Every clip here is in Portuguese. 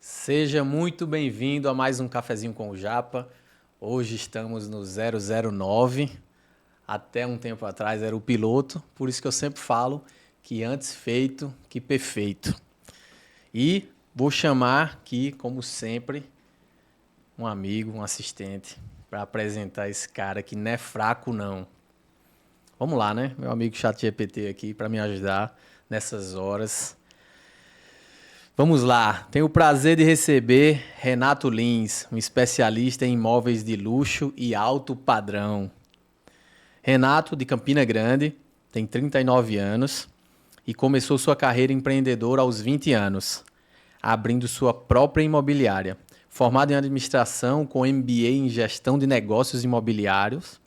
Seja muito bem-vindo a mais um Cafezinho com o Japa. Hoje estamos no 009. Até um tempo atrás era o piloto, por isso que eu sempre falo que antes feito que perfeito. E vou chamar aqui, como sempre, um amigo, um assistente, para apresentar esse cara que não é fraco, não. Vamos lá, né? Meu amigo ChatGPT aqui para me ajudar nessas horas. Vamos lá, tenho o prazer de receber Renato Lins, um especialista em imóveis de luxo e alto padrão. Renato, de Campina Grande, tem 39 anos e começou sua carreira empreendedora aos 20 anos, abrindo sua própria imobiliária. Formado em administração com MBA em gestão de negócios imobiliários,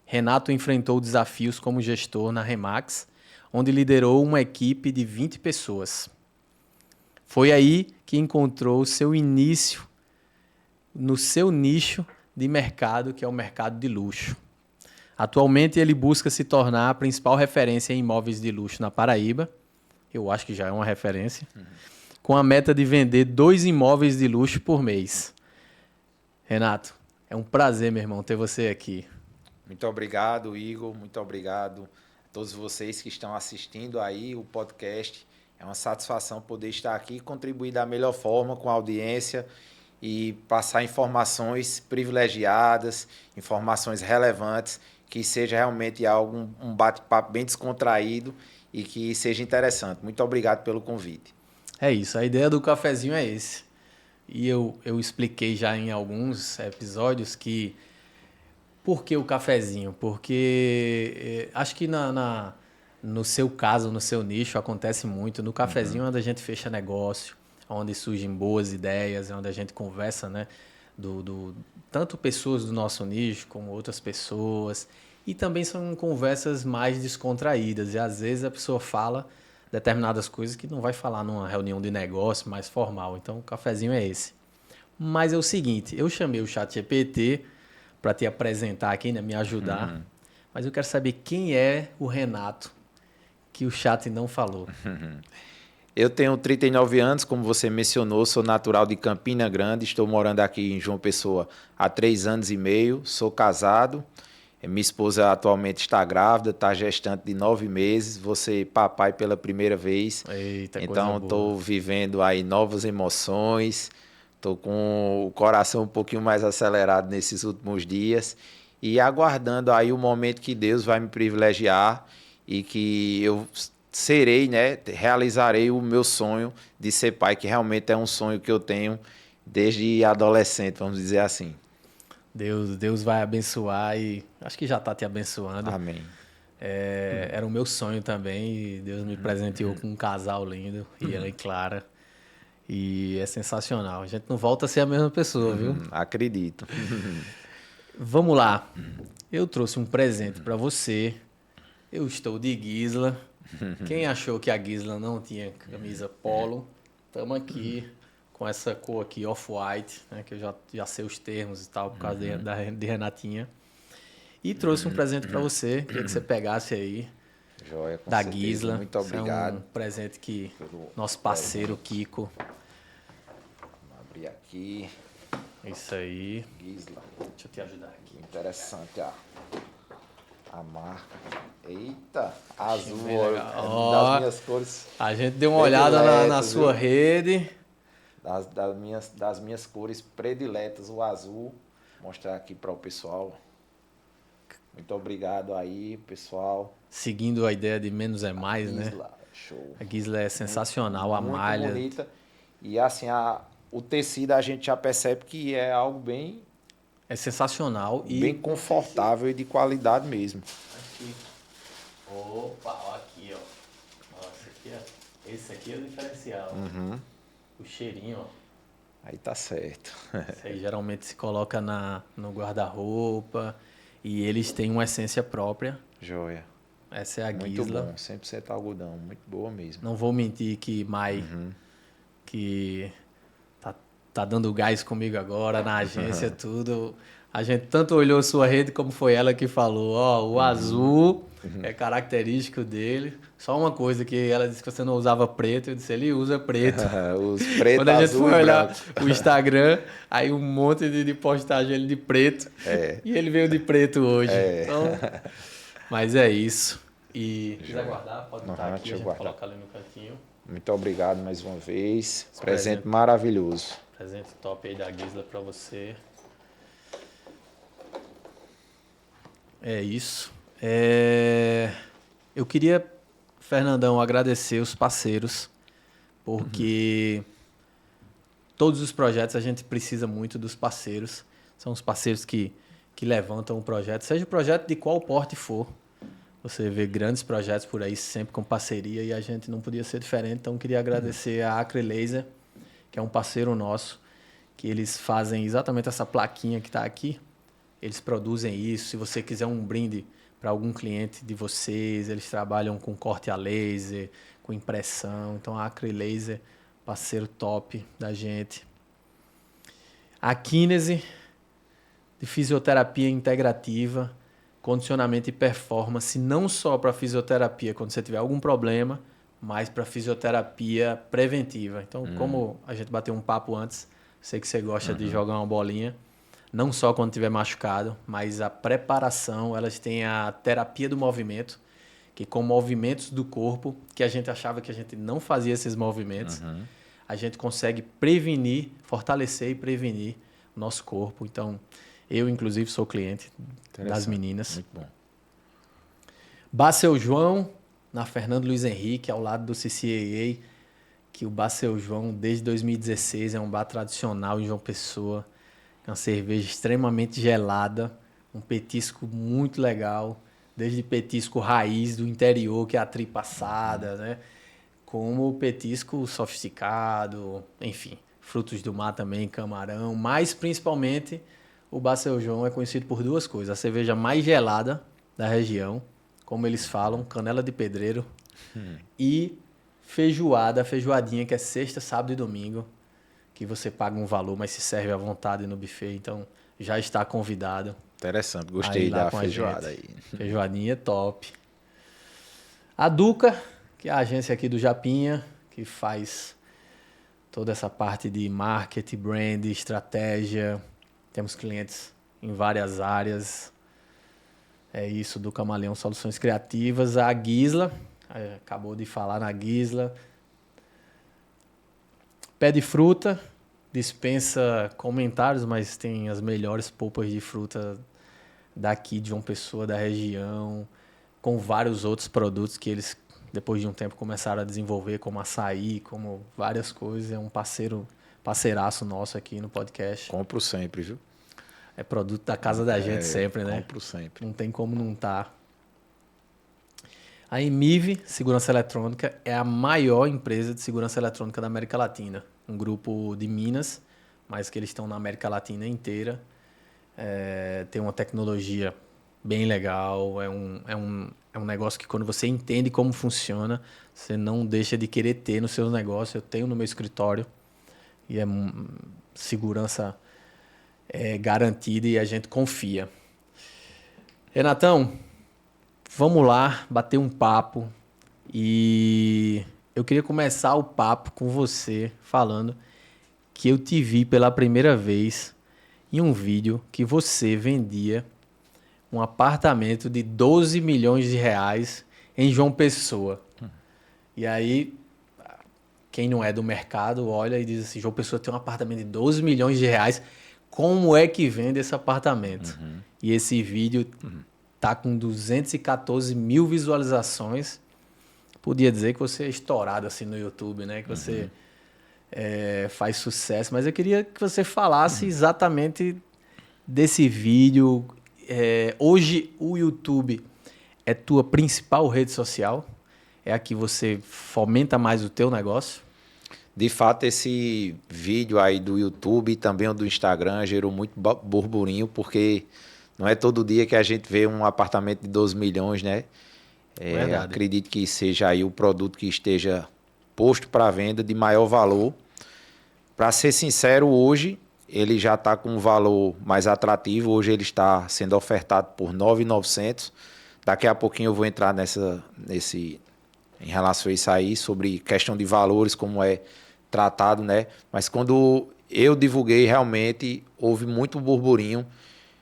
Renato enfrentou desafios como gestor na Remax, onde liderou uma equipe de 20 pessoas. Foi aí que encontrou seu início no seu nicho de mercado, que é o mercado de luxo. Atualmente ele busca se tornar a principal referência em imóveis de luxo na Paraíba. Eu acho que já é uma referência. Com a meta de vender 2 imóveis de luxo por mês. Renato, é um prazer, meu irmão, ter você aqui. Muito obrigado, Igor. Muito obrigado a todos vocês que estão assistindo aí o podcast. É uma satisfação poder estar aqui e contribuir da melhor forma com a audiência e passar informações privilegiadas, informações relevantes, que seja realmente algo, um bate-papo bem descontraído e que seja interessante. Muito obrigado pelo convite. É isso, a ideia do cafezinho é esse. E eu expliquei já em alguns episódios que... Por que o cafezinho? Porque acho que no seu caso, no seu nicho, acontece muito. No cafezinho é onde a gente fecha negócio, onde surgem boas ideias, é onde a gente conversa, né? Tanto pessoas do nosso nicho como outras pessoas. E também são conversas mais descontraídas. E às vezes a pessoa fala determinadas coisas que não vai falar numa reunião de negócio mais formal. Então o cafezinho é esse. Mas é o seguinte, eu chamei o ChatGPT para te apresentar aqui, né, me ajudar. Mas eu quero saber quem é o Renato que o chat não falou. Eu tenho 39 anos, como você mencionou, sou natural de Campina Grande, estou morando aqui em João Pessoa há 3 anos e meio, sou casado, minha esposa atualmente está grávida, está gestante de 9 meses, vou ser papai pela primeira vez, Eita, coisa então boa. estou vivendo aí novas emoções, estou com o coração um pouquinho mais acelerado nesses últimos dias e aguardando aí o momento que Deus vai me privilegiar e que eu serei, né, realizarei o meu sonho de ser pai, que realmente é um sonho que eu tenho desde adolescente, vamos dizer assim. Deus vai abençoar e acho que já está te abençoando. Amém. Era o meu sonho também e Deus me presenteou com um casal lindo, Ian e Clara. E é sensacional. A gente não volta a ser a mesma pessoa, viu? Acredito. Vamos lá. Eu trouxe um presente para você. Eu estou de Gisla. Quem achou que a Gisla não tinha camisa polo, estamos aqui com essa cor aqui, off-white, né, que eu já sei os termos e tal, por causa de Renatinha. E trouxe um presente para você, queria que você pegasse aí, Joia, com da certeza. Gisla. Muito Isso é um obrigado presente que pelo nosso parceiro presente. Kiko... Vou abrir aqui. Isso aí. Gisla. Deixa eu te ajudar aqui. Interessante a marca. Eita, Achei azul, bem legal. é das Ó, minhas cores a gente deu uma olhada na prediletas, sua viu? rede. Das minhas cores prediletas, o azul. Vou mostrar aqui para o pessoal. Muito obrigado aí, pessoal. Seguindo a ideia de menos é mais, né? Gisla, show. A Gisla é sensacional, a Muito malha. bonita. E assim, o tecido a gente já percebe que é algo É sensacional bem e... confortável e de qualidade mesmo. Aqui. Opa, ó aqui, ó. Nossa, aqui, ó. Esse aqui é o diferencial. O cheirinho, ó. Aí tá certo. Isso aí geralmente se coloca no guarda-roupa e eles têm uma essência própria. Joia. Essa é a Muito Gisla. bom, 100% algodão, muito boa mesmo. Não vou mentir que Mai, que tá tá dando gás comigo agora na agência, tudo. A gente tanto olhou sua rede como foi ela que falou, ó, o azul é característico dele. Só uma coisa que ela disse que você não usava preto, eu disse, ele usa preto. Os preto, Quando a gente azul foi e olhar branco. o Instagram, aí um monte de postagem ele de preto. E ele veio de preto hoje. Então, mas é isso. E quiser guardar, pode botar aqui, a gente coloca ali no cantinho. Muito obrigado mais uma vez. Esse Presente maravilhoso. Presente top aí da Gisla para você. É isso. Eu queria, Fernandão, agradecer os parceiros, porque todos os projetos a gente precisa muito dos parceiros. São os parceiros que levantam o projeto, seja o projeto de qual porte for. Você vê grandes projetos por aí, sempre com parceria, e a gente não podia ser diferente. Então, queria agradecer a Acre Laser, que é um parceiro nosso, que eles fazem exatamente essa plaquinha que está aqui. Eles produzem isso. Se você quiser um brinde para algum cliente de vocês, eles trabalham com corte a laser, com impressão. Então, a Acre Laser, parceiro top da gente. A Kinese, de fisioterapia integrativa, condicionamento e performance, não só para fisioterapia quando você tiver algum problema, mas para fisioterapia preventiva. Então, como a gente bateu um papo antes, sei que você gosta de jogar uma bolinha, não só quando tiver machucado, mas a preparação, elas têm a terapia do movimento, que com movimentos do corpo, que a gente achava que a gente não fazia esses movimentos, a gente consegue prevenir, fortalecer e prevenir o nosso corpo. Então, eu, inclusive, sou cliente das meninas. Muito bom. Bar Seu João, na Fernando Luiz Henrique, ao lado do CCAA, que o Bar Seu João, desde 2016, é um bar tradicional em João Pessoa, uma cerveja extremamente gelada, um petisco muito legal, desde petisco raiz do interior, que é a tripa assada, né? Como petisco sofisticado, enfim, frutos do mar também, camarão, mas principalmente o Bar Seu João é conhecido por duas coisas: a cerveja mais gelada da região, como eles falam, canela de pedreiro, e feijoadinha, que é sexta, sábado e domingo, que você paga um valor, mas se serve à vontade no buffet. Então, já está convidado. Interessante, gostei da feijoada aí. Feijoadinha é top. A Duca, que é a agência aqui do Japinha, que faz toda essa parte de marketing, brand, estratégia. Temos clientes em várias áreas. É isso, do Camaleão Soluções Criativas. A Gisla, acabou de falar na Gisla. Pé de Fruta, dispensa comentários, mas tem as melhores polpas de fruta daqui de João Pessoa, da região, com vários outros produtos que eles, depois de um tempo, começaram a desenvolver, como açaí, como várias coisas. É um parceiraço nosso aqui no podcast. Compro sempre, viu? É produto da casa da gente sempre, né? Compro sempre. Não tem como não estar. A Emiv Segurança Eletrônica é a maior empresa de segurança eletrônica da América Latina. Um grupo de Minas, mas que eles estão na América Latina inteira. Tem uma tecnologia bem legal. É um negócio que, quando você entende como funciona, você não deixa de querer ter no seu negócio. Eu tenho no meu escritório e é segurança garantida e a gente confia. Renatão, vamos lá bater um papo, e eu queria começar o papo com você falando que eu te vi pela primeira vez em um vídeo que você vendia um apartamento de 12 milhões de reais em João Pessoa. E aí, quem não é do mercado olha e diz assim: João Pessoa tem um apartamento de 12 milhões de reais, como é que vende esse apartamento? E esse vídeo tá com 214 mil visualizações. Podia dizer que você é estourado assim no YouTube, né? Que você faz sucesso. Mas eu queria que você falasse exatamente desse vídeo. Hoje o YouTube é tua principal rede social? É a que você fomenta mais o teu negócio? De fato, esse vídeo aí do YouTube e também o do Instagram gerou muito burburinho, porque não é todo dia que a gente vê um apartamento de 12 milhões, né? Acredito que seja aí o produto que esteja posto para venda de maior valor. Para ser sincero, hoje ele já está com um valor mais atrativo. Hoje ele está sendo ofertado por R$ 9.900. Daqui a pouquinho eu vou entrar em relação a isso aí, sobre questão de valores, como é tratado, né? Mas quando eu divulguei, realmente houve muito burburinho.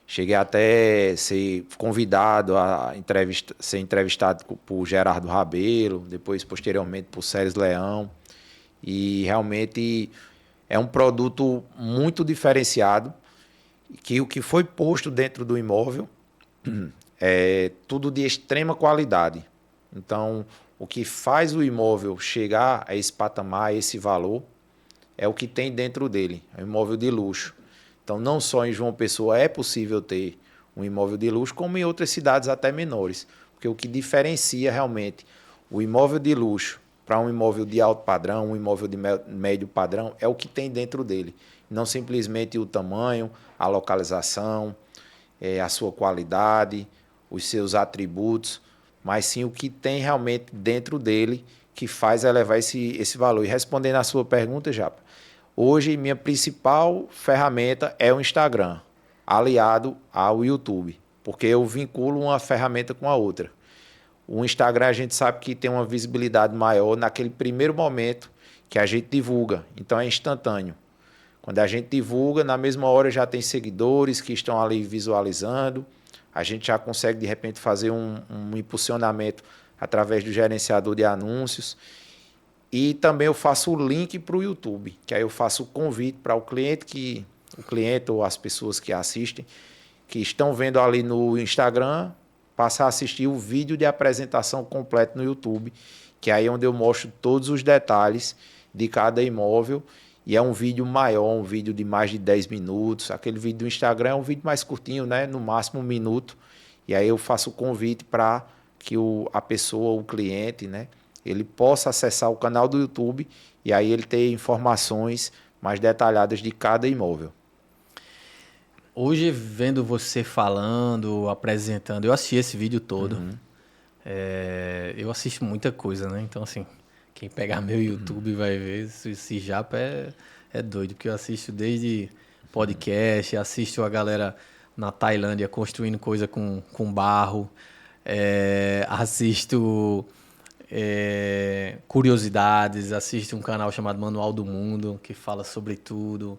Cheguei até a ser convidado a ser entrevistado por Gerardo Rabelo, depois, posteriormente, por Sérgio Leão. E realmente é um produto muito diferenciado, que o que foi posto dentro do imóvel é tudo de extrema qualidade. Então, o que faz o imóvel chegar a esse patamar, a esse valor, é o que tem dentro dele. É um imóvel de luxo. Então, não só em João Pessoa é possível ter um imóvel de luxo, como em outras cidades até menores. Porque o que diferencia realmente o imóvel de luxo para um imóvel de alto padrão, um imóvel de médio padrão, é o que tem dentro dele. Não simplesmente o tamanho, a localização, a sua qualidade, os seus atributos, mas sim o que tem realmente dentro dele que faz elevar esse valor. E respondendo à sua pergunta, Japa, hoje minha principal ferramenta é o Instagram, aliado ao YouTube, porque eu vinculo uma ferramenta com a outra. O Instagram a gente sabe que tem uma visibilidade maior naquele primeiro momento que a gente divulga, então é instantâneo. Quando a gente divulga, na mesma hora já tem seguidores que estão ali visualizando, a gente já consegue de repente fazer um impulsionamento através do gerenciador de anúncios. E também eu faço o link para o YouTube, que aí eu faço o convite para o cliente ou as pessoas que assistem, que estão vendo ali no Instagram, passar a assistir o vídeo de apresentação completo no YouTube, que aí é onde eu mostro todos os detalhes de cada imóvel. E é um vídeo maior, um vídeo de mais de 10 minutos. Aquele vídeo do Instagram é um vídeo mais curtinho, né? No máximo 1 minuto. E aí eu faço o convite para que a pessoa, o cliente, né? Ele possa acessar o canal do YouTube e aí ele ter informações mais detalhadas de cada imóvel. Hoje, vendo você falando, apresentando, eu assisti esse vídeo todo. Eu assisto muita coisa, né? Então, assim, quem pegar meu YouTube vai ver, esse japa é doido, porque eu assisto desde podcast, assisto a galera na Tailândia construindo coisa com barro, assisto curiosidades, assisto um canal chamado Manual do Mundo, que fala sobre tudo.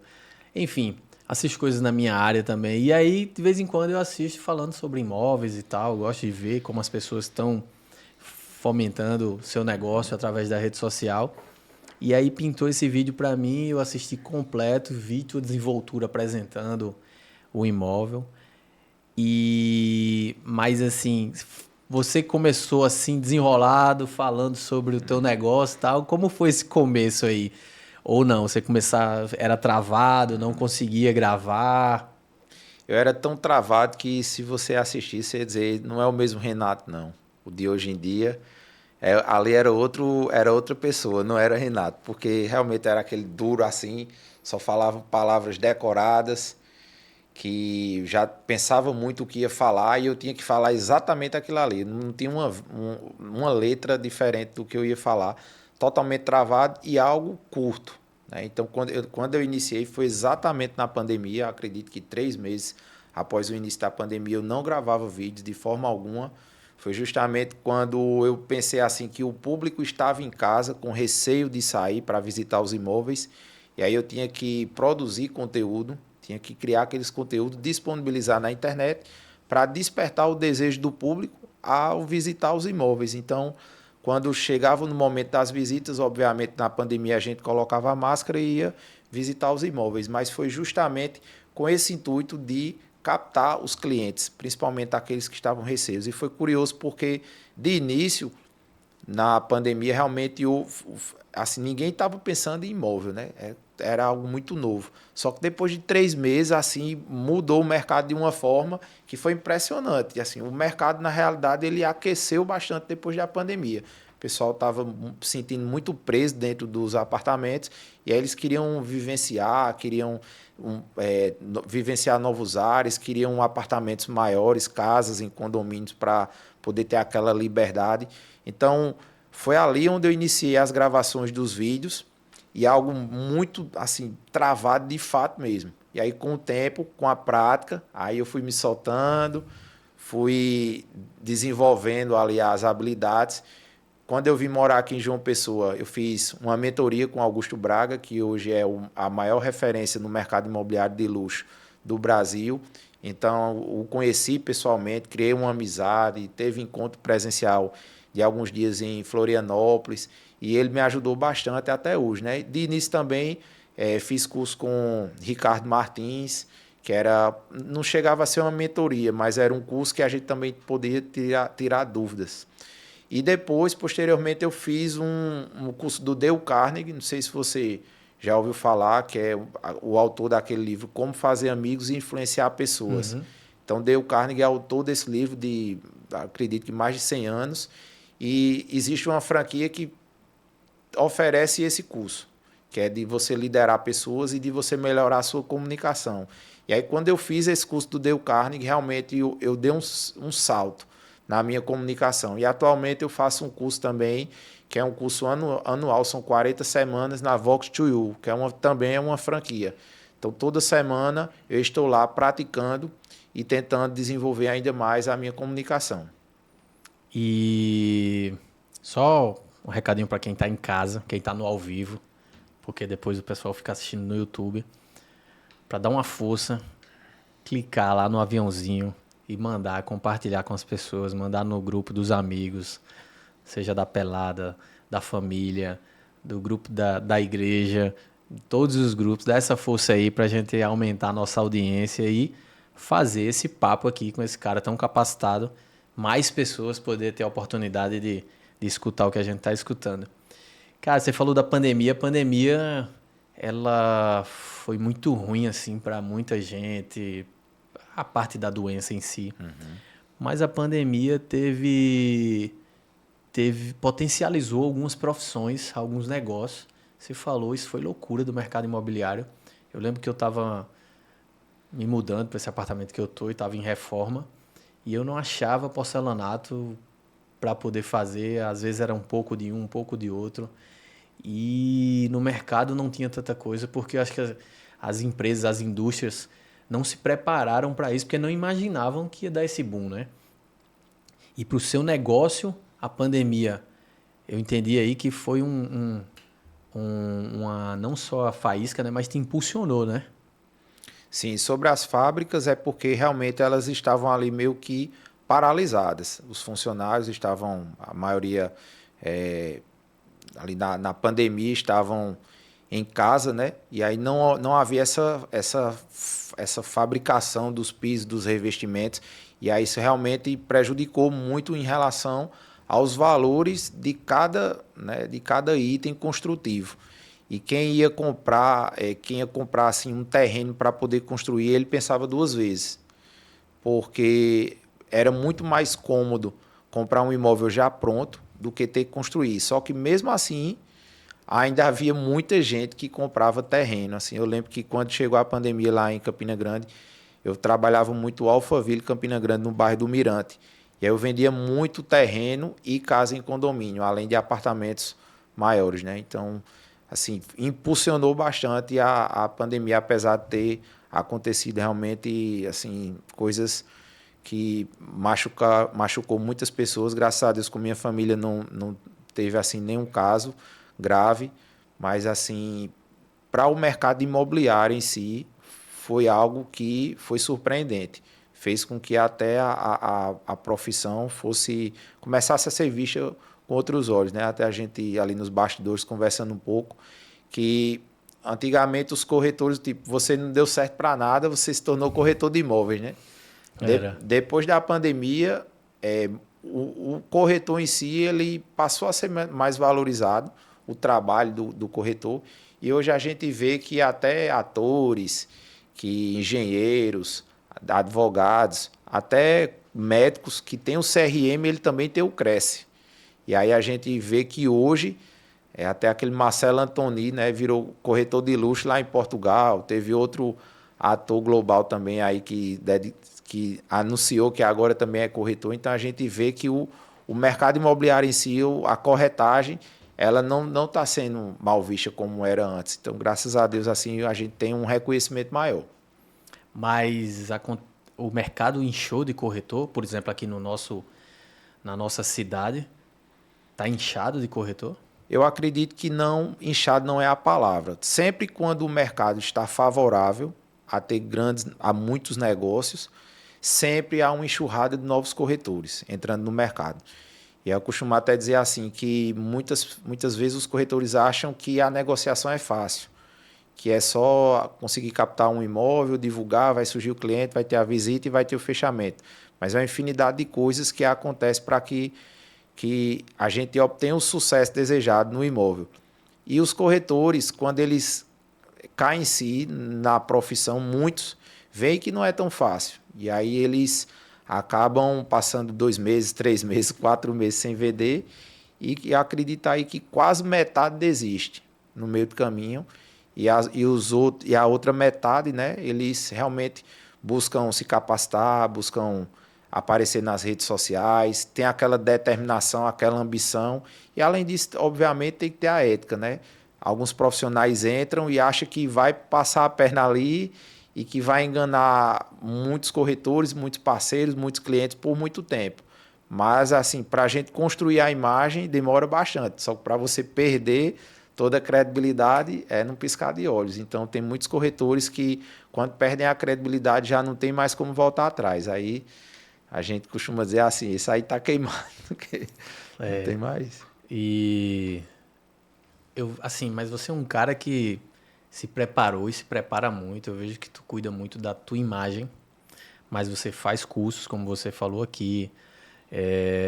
Enfim, assisto coisas na minha área também. E aí, de vez em quando, eu assisto falando sobre imóveis e tal. Eu gosto de ver como as pessoas estão fomentando seu negócio através da rede social. E aí pintou esse vídeo para mim, eu assisti completo, vi tua desenvoltura apresentando o imóvel. Mas assim, você começou assim desenrolado, falando sobre o teu negócio e tal. Como foi esse começo aí? Ou não, você começar, era travado, não conseguia gravar? Eu era tão travado que se você assistisse, você ia dizer, não é o mesmo Renato, não. O de hoje em dia, ali era outra pessoa, não era Renato, porque realmente era aquele duro assim, só falava palavras decoradas, que já pensava muito o que ia falar e eu tinha que falar exatamente aquilo ali. Não tinha uma letra diferente do que eu ia falar, totalmente travado e algo curto, né? Então, quando eu iniciei, foi exatamente na pandemia. Acredito que 3 meses após o início da pandemia, eu não gravava vídeos de forma alguma. Foi justamente quando eu pensei assim que o público estava em casa com receio de sair para visitar os imóveis. E aí eu tinha que produzir conteúdo, tinha que criar aqueles conteúdos, disponibilizar na internet para despertar o desejo do público ao visitar os imóveis. Então, quando chegava no momento das visitas, obviamente na pandemia a gente colocava a máscara e ia visitar os imóveis, mas foi justamente com esse intuito de captar os clientes, principalmente aqueles que estavam receios. E foi curioso porque, de início, na pandemia, realmente assim, ninguém estava pensando em imóvel, né? Era algo muito novo. Só que depois de 3 meses, assim, mudou o mercado de uma forma que foi impressionante. E, assim, o mercado, na realidade, ele aqueceu bastante depois da pandemia. O pessoal estava se sentindo muito preso dentro dos apartamentos e aí eles queriam vivenciar, vivenciar novos ares, queriam apartamentos maiores, casas em condomínios para poder ter aquela liberdade. Então, foi ali onde eu iniciei as gravações dos vídeos e algo muito assim travado de fato mesmo. E aí com o tempo, com a prática, aí eu fui me soltando, fui desenvolvendo ali as habilidades. Quando eu vim morar aqui em João Pessoa, eu fiz uma mentoria com Augusto Braga, que hoje é a maior referência no mercado imobiliário de luxo do Brasil. Então, o conheci pessoalmente, criei uma amizade, teve encontro presencial de alguns dias em Florianópolis, e ele me ajudou bastante até hoje, né? De início também fiz curso com Ricardo Martins, que não chegava a ser uma mentoria, mas era um curso que a gente também podia tirar dúvidas. E depois, posteriormente, eu fiz um curso do Dale Carnegie, não sei se você já ouviu falar, que é o autor daquele livro Como Fazer Amigos e Influenciar Pessoas. Uhum. Então, Dale Carnegie é autor desse livro de, acredito que mais de 100 anos, e existe uma franquia que oferece esse curso, que é de você liderar pessoas e de você melhorar a sua comunicação. E aí, quando eu fiz esse curso do Dale Carnegie, realmente eu dei um salto na minha comunicação. E atualmente eu faço um curso também, que é um curso anual, são 40 semanas na Vox2U, que também é uma franquia. Então, toda semana eu estou lá praticando e tentando desenvolver ainda mais a minha comunicação. E só um recadinho para quem está em casa, quem está no ao vivo, porque depois o pessoal fica assistindo no YouTube, para dar uma força, clicar lá no aviãozinho e mandar, compartilhar com as pessoas, mandar no grupo dos amigos, seja da pelada, da família, do grupo da igreja, todos os grupos, dá essa força aí para a gente aumentar a nossa audiência e fazer esse papo aqui com esse cara tão capacitado, mais pessoas poder ter a oportunidade de escutar o que a gente está escutando. Cara, você falou da pandemia. A pandemia, ela foi muito ruim, assim, para muita gente, a parte da doença em si. Mas a pandemia potencializou algumas profissões, alguns negócios. Você falou, isso foi loucura do mercado imobiliário. Eu lembro que eu estava me mudando para esse apartamento que eu tô e estava em reforma, e eu não achava porcelanato para poder fazer. Às vezes era um pouco de um pouco de outro. E no mercado não tinha tanta coisa, porque eu acho que as empresas, as indústrias não se prepararam para isso, porque não imaginavam que ia dar esse boom, né? E para o seu negócio, a pandemia, eu entendi aí que foi uma não só a faísca, né, mas te impulsionou, né? Sim, sobre as fábricas é porque realmente elas estavam ali meio que paralisadas. Os funcionários estavam, a maioria ali na pandemia, estavam em casa, né? E aí não havia essa fabricação dos pisos, dos revestimentos. E aí isso realmente prejudicou muito em relação aos valores de cada item construtivo. E quem ia comprar assim, um terreno para poder construir, ele pensava duas vezes, porque era muito mais cômodo comprar um imóvel já pronto do que ter que construir. Só que mesmo assim, ainda havia muita gente que comprava terreno. Assim, eu lembro que quando chegou a pandemia lá em Campina Grande, eu trabalhava muito Alphaville, Campina Grande, no bairro do Mirante. E aí eu vendia muito terreno e casa em condomínio, além de apartamentos maiores, né? Então, assim, impulsionou bastante a pandemia, apesar de ter acontecido realmente, assim, coisas que machucou muitas pessoas. Graças a Deus, com minha família não teve, assim, nenhum caso grave, mas, assim, para o mercado imobiliário em si, foi algo que foi surpreendente. Fez com que até a profissão começasse a ser vista com outros olhos, né? Até a gente ali nos bastidores conversando um pouco, que antigamente os corretores, tipo, você não deu certo para nada, você se tornou corretor de imóveis, né? Depois da pandemia, o corretor em si, ele passou a ser mais valorizado, o trabalho do corretor, e hoje a gente vê que até atores, que engenheiros, advogados, até médicos que têm o CRM, ele também tem o Cresce. E aí a gente vê que hoje, até aquele Marcelo Antoni, né, virou corretor de luxo lá em Portugal. Teve outro ator global também aí que anunciou que agora também é corretor. Então a gente vê que o mercado imobiliário em si, a corretagem, ela não está sendo mal vista como era antes. Então, graças a Deus, assim, a gente tem um reconhecimento maior. Mas o mercado inchou de corretor, por exemplo, aqui na nossa cidade, está inchado de corretor? Eu acredito que não, inchado não é a palavra. Sempre quando o mercado está favorável a muitos negócios, sempre há uma enxurrada de novos corretores entrando no mercado. E eu costumo até dizer assim que muitas vezes os corretores acham que a negociação é fácil, que é só conseguir captar um imóvel, divulgar, vai surgir o cliente, vai ter a visita e vai ter o fechamento. Mas é uma infinidade de coisas que acontecem para que a gente obtenha o sucesso desejado no imóvel. E os corretores, quando eles caem em si na profissão, muitos veem que não é tão fácil. E aí eles acabam passando 2 meses, 3 meses, 4 meses sem vender e acredita aí que quase metade desiste no meio do caminho e a outra metade, né, eles realmente buscam se capacitar, buscam aparecer nas redes sociais, tem aquela determinação, aquela ambição e além disso, obviamente, tem que ter a ética, né? Alguns profissionais entram e acham que vai passar a perna ali e que vai enganar muitos corretores, muitos parceiros, muitos clientes por muito tempo. Mas, assim, para a gente construir a imagem demora bastante. Só que para você perder toda a credibilidade é num piscar de olhos. Então, tem muitos corretores que, quando perdem a credibilidade, já não tem mais como voltar atrás. Aí a gente costuma dizer assim, isso aí está queimado, não tem mais. E assim, mas você é um cara que se preparou e se prepara muito. Eu vejo que tu cuida muito da tua imagem, mas você faz cursos, como você falou aqui.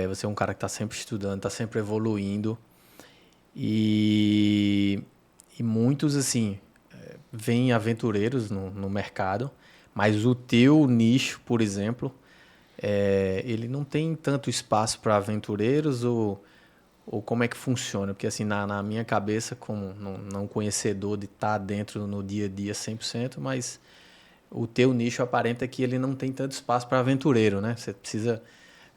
Você é um cara que está sempre estudando, está sempre evoluindo. E, e muitos, assim, vêm aventureiros no mercado, mas o teu nicho, por exemplo, ele não tem tanto espaço para aventureiros ou como é que funciona? Porque assim, na minha cabeça, como não conhecedor de estar dentro no dia a dia 100%, mas o teu nicho aparenta que ele não tem tanto espaço para aventureiro, né? Você precisa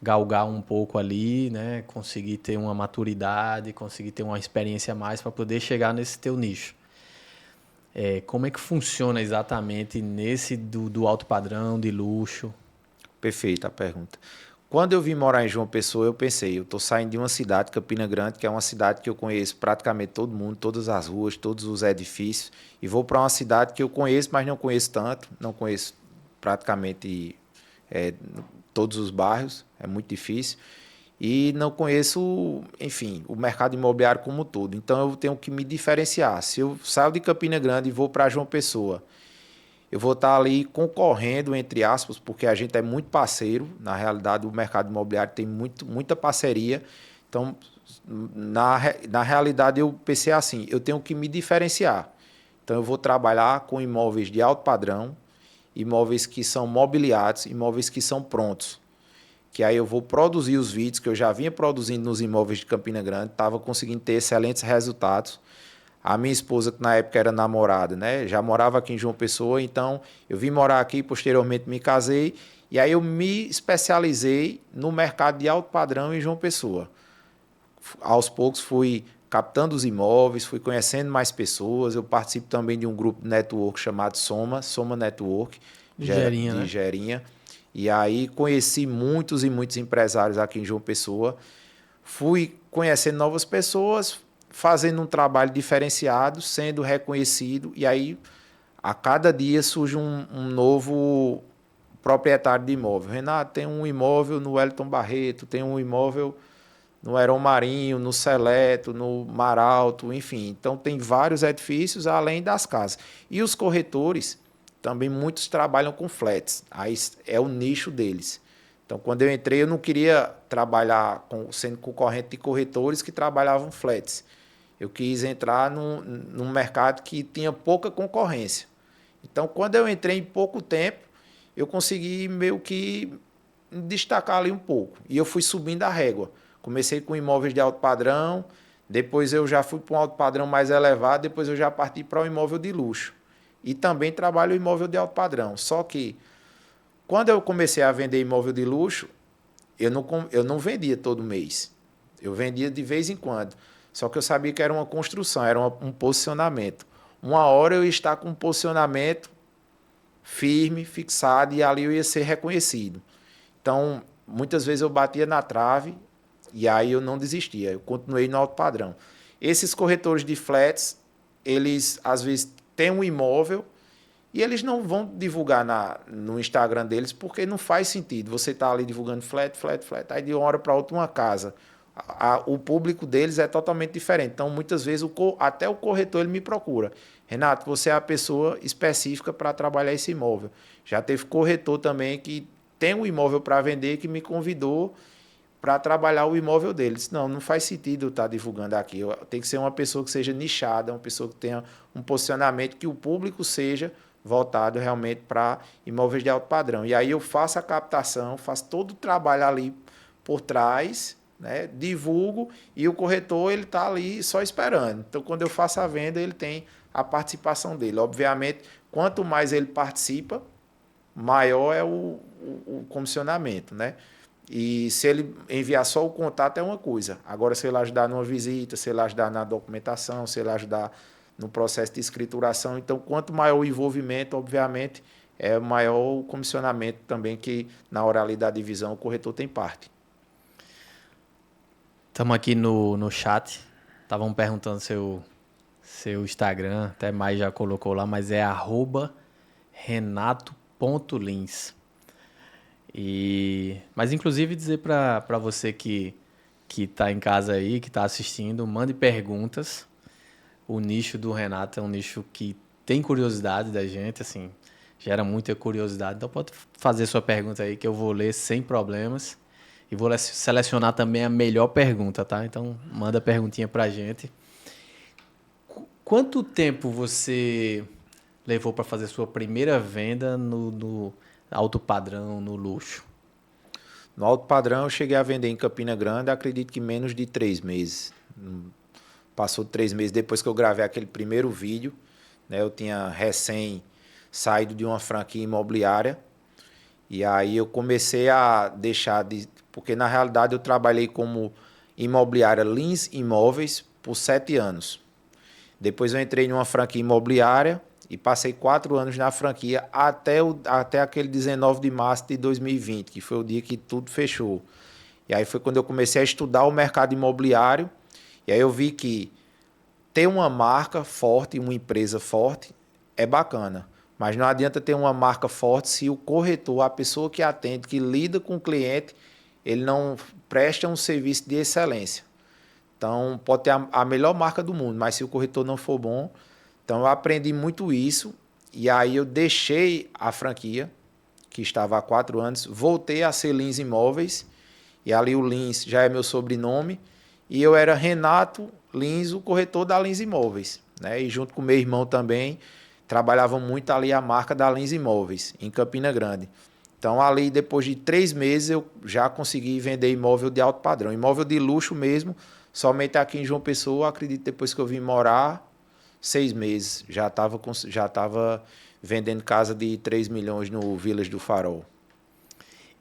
galgar um pouco ali, né? Conseguir ter uma maturidade, conseguir ter uma experiência a mais para poder chegar nesse teu nicho. Como é que funciona exatamente nesse do alto padrão, de luxo? Perfeita a pergunta. Quando eu vim morar em João Pessoa, eu pensei, eu estou saindo de uma cidade, Campina Grande, que é uma cidade que eu conheço praticamente todo mundo, todas as ruas, todos os edifícios, e vou para uma cidade que eu conheço, mas não conheço tanto, não conheço praticamente é, todos os bairros, é muito difícil, e não conheço, enfim, o mercado imobiliário como um todo. Então eu tenho que me diferenciar. Se eu saio de Campina Grande e vou para João Pessoa, eu vou estar ali concorrendo, entre aspas, porque a gente é muito parceiro. Na realidade, o mercado imobiliário tem muita parceria. Então, na realidade, eu pensei assim, eu tenho que me diferenciar. Então, eu vou trabalhar com imóveis de alto padrão, imóveis que são mobiliados, imóveis que são prontos. Que aí eu vou produzir os vídeos que eu já vinha produzindo nos imóveis de Campina Grande, estava conseguindo ter excelentes resultados. A minha esposa, que na época era namorada, né? Já morava aqui em João Pessoa, então eu vim morar aqui, posteriormente me casei, e aí eu me especializei no mercado de alto padrão em João Pessoa. Aos poucos fui captando os imóveis, fui conhecendo mais pessoas, eu participo também de um grupo de network chamado Soma Network, De Gerinha, de né? Gerinha, e aí conheci muitos e muitos empresários aqui em João Pessoa, fui conhecendo novas pessoas, fazendo um trabalho diferenciado, sendo reconhecido, e aí a cada dia surge um novo proprietário de imóvel. Renato, tem um imóvel no Wellington Barreto, tem um imóvel no Heron Marinho, no Seleto, no Maralto, enfim. Então tem vários edifícios além das casas. E os corretores, também muitos trabalham com flats, aí é o nicho deles. Então, quando eu entrei, eu não queria trabalhar sendo concorrente de corretores que trabalhavam flats. Eu quis entrar num mercado que tinha pouca concorrência. Então, quando eu entrei em pouco tempo, eu consegui meio que destacar ali um pouco. E eu fui subindo a régua. Comecei com imóveis de alto padrão, depois eu já fui para um alto padrão mais elevado, depois eu já parti para um imóvel de luxo. E também trabalho imóvel de alto padrão. Só que, quando eu comecei a vender imóvel de luxo, eu não vendia todo mês. Eu vendia de vez em quando. Só que eu sabia que era uma construção, era um posicionamento. Uma hora eu ia estar com um posicionamento firme, fixado, e ali eu ia ser reconhecido. Então, muitas vezes eu batia na trave e aí eu não desistia, eu continuei no alto padrão. Esses corretores de flats, eles às vezes têm um imóvel e eles não vão divulgar no Instagram deles porque não faz sentido. Você está ali divulgando flat, flat, flat, aí de uma hora para outra uma casa. O público deles é totalmente diferente. Então, muitas vezes, até o corretor ele me procura. Renato, você é a pessoa específica para trabalhar esse imóvel. Já teve corretor também que tem um imóvel para vender que me convidou para trabalhar o imóvel deles. Não faz sentido eu estar divulgando aqui. Tem que ser uma pessoa que seja nichada, uma pessoa que tenha um posicionamento que o público seja voltado realmente para imóveis de alto padrão. E aí eu faço a captação, faço todo o trabalho ali por trás, né? Divulgo e o corretor ele está ali só esperando. Então, quando eu faço a venda, ele tem a participação dele. Obviamente, quanto mais ele participa, maior é o comissionamento, né? E se ele enviar só o contato é uma coisa. Agora, se ele ajudar numa visita, se ele ajudar na documentação, se ele ajudar no processo de escrituração, então quanto maior o envolvimento, obviamente, é maior o comissionamento também que na hora ali da divisão o corretor tem parte. Estamos aqui no chat. Estavam perguntando seu Instagram, até mais já colocou lá, mas é @renato.lins. Mas inclusive dizer para você que está em casa aí, que está assistindo, mande perguntas. O nicho do Renato é um nicho que tem curiosidade da gente, assim, gera muita curiosidade. Então pode fazer sua pergunta aí que eu vou ler sem problemas. E vou selecionar também a melhor pergunta, tá? Então manda a perguntinha pra gente. Quanto tempo você levou para fazer sua primeira venda no alto padrão, no luxo? No alto padrão eu cheguei a vender em Campina Grande, acredito que menos de 3 meses. Passou 3 meses depois que eu gravei aquele primeiro vídeo, né? Eu tinha recém saído de uma franquia imobiliária e aí eu comecei a deixar de... Porque na realidade eu trabalhei como imobiliária Lins Imóveis por 7 anos. Depois eu entrei em uma franquia imobiliária e passei 4 anos na franquia até aquele 19 de março de 2020, que foi o dia que tudo fechou. E aí foi quando eu comecei a estudar o mercado imobiliário. E aí eu vi que ter uma marca forte, uma empresa forte, é bacana. Mas não adianta ter uma marca forte se o corretor, a pessoa que atende, que lida com o cliente, ele não presta um serviço de excelência. Então, pode ter a melhor marca do mundo, mas se o corretor não for bom... Então, eu aprendi muito isso. E aí eu deixei a franquia, que estava há 4 anos, voltei a ser Lins Imóveis. E ali o Lins já é meu sobrenome. E eu era Renato Lins, o corretor da Lins Imóveis, né? E junto com meu irmão também, trabalhava muito ali a marca da Lins Imóveis, em Campina Grande. Então, ali, depois de 3 meses, eu já consegui vender imóvel de alto padrão. Imóvel de luxo mesmo, somente aqui em João Pessoa, acredito, depois que eu vim morar, 6 meses. Já estava vendendo casa de 3 milhões no Village do Farol.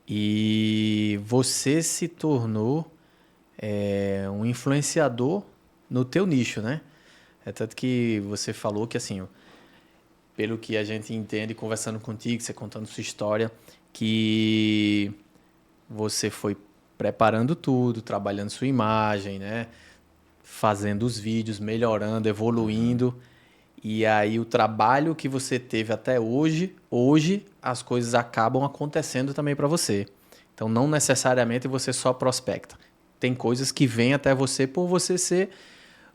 E você se tornou um influenciador no teu nicho, né? É tanto que você falou que, assim, pelo que a gente entende conversando contigo, você contando sua história, que você foi preparando tudo, trabalhando sua imagem, né? Fazendo os vídeos, melhorando, evoluindo. E aí o trabalho que você teve até hoje as coisas acabam acontecendo também para você. Então não necessariamente você só prospecta. Tem coisas que vêm até você por você ser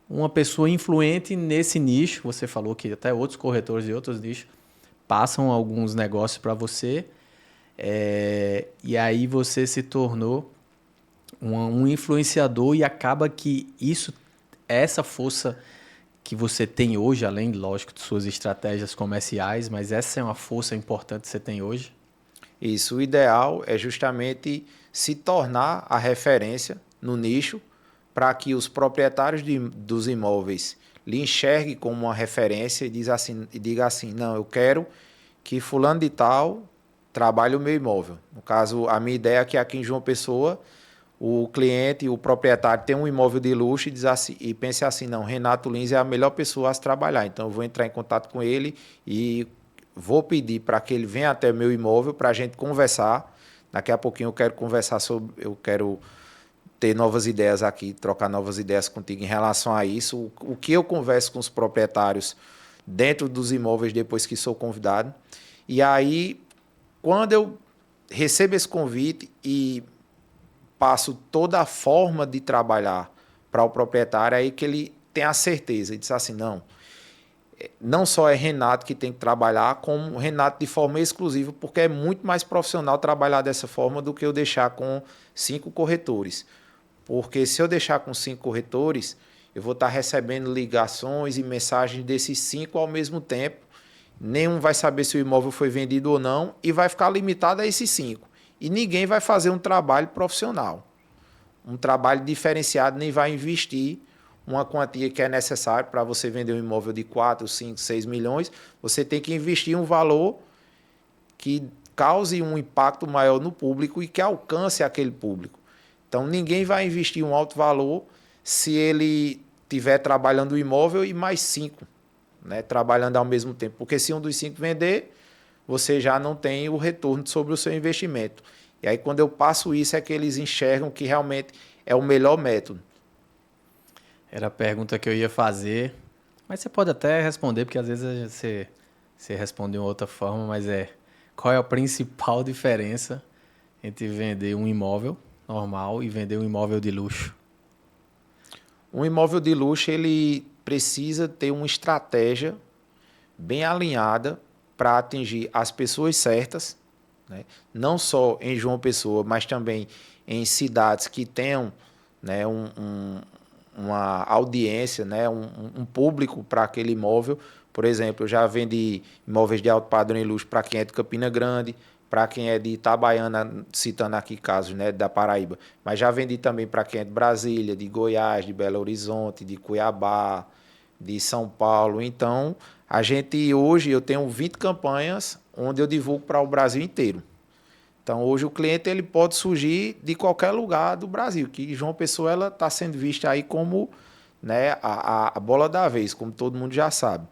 uma pessoa influente nesse nicho. Você falou que até outros corretores de outros nichos passam alguns negócios para você. E aí você se tornou um influenciador e acaba que essa força que você tem hoje, além, lógico, de suas estratégias comerciais, mas essa é uma força importante que você tem hoje? Isso, o ideal é justamente se tornar a referência no nicho para que os proprietários dos imóveis lhe enxerguem como uma referência e diga assim, não, eu quero que fulano de tal trabalhe o meu imóvel. No caso, a minha ideia é que aqui em João Pessoa, o cliente, o proprietário tem um imóvel de luxo e, diz assim, e pense assim, não, Renato Lins é a melhor pessoa a se trabalhar, então eu vou entrar em contato com ele e vou pedir para que ele venha até o meu imóvel para a gente conversar. Daqui a pouquinho eu quero conversar eu quero ter novas ideias aqui, trocar novas ideias contigo em relação a isso, o que eu converso com os proprietários dentro dos imóveis depois que sou convidado. E aí, quando eu recebo esse convite e passo toda a forma de trabalhar para o proprietário, aí que ele tem a certeza e diz assim, não só é Renato que tem que trabalhar, como Renato de forma exclusiva, porque é muito mais profissional trabalhar dessa forma do que eu deixar com 5 corretores. Porque se eu deixar com 5 corretores, eu vou estar recebendo ligações e mensagens desses 5 ao mesmo tempo. Nenhum vai saber se o imóvel foi vendido ou não e vai ficar limitado a esses 5. E ninguém vai fazer um trabalho profissional, um trabalho diferenciado, nem vai investir uma quantia que é necessária para você vender um imóvel de 4, 5, 6 milhões. Você tem que investir um valor que cause um impacto maior no público e que alcance aquele público. Então, ninguém vai investir um alto valor se ele estiver trabalhando o imóvel e mais 5, né, trabalhando ao mesmo tempo. Porque se um dos 5 vender, você já não tem o retorno sobre o seu investimento. E aí, quando eu passo isso, é que eles enxergam que realmente é o melhor método. Era a pergunta que eu ia fazer, mas você pode até responder, porque às vezes você responde de uma outra forma, mas qual é a principal diferença entre vender um imóvel normal e vender um imóvel de luxo? Um imóvel de luxo, ele precisa ter uma estratégia bem alinhada para atingir as pessoas certas, né? Não só em João Pessoa, mas também em cidades que tenham, né, uma audiência, né, um público para aquele imóvel. Por exemplo, eu já vendi imóveis de alto padrão e luxo para quem é de Campina Grande, para quem é de Itabaiana, citando aqui casos, né, da Paraíba, mas já vendi também para quem é de Brasília, de Goiás, de Belo Horizonte, de Cuiabá, de São Paulo. Então, a gente hoje, eu tenho 20 campanhas onde eu divulgo para o Brasil inteiro. Então, hoje o cliente ele pode surgir de qualquer lugar do Brasil, que João Pessoa ela está sendo vista aí como, né, a bola da vez, como todo mundo já sabe.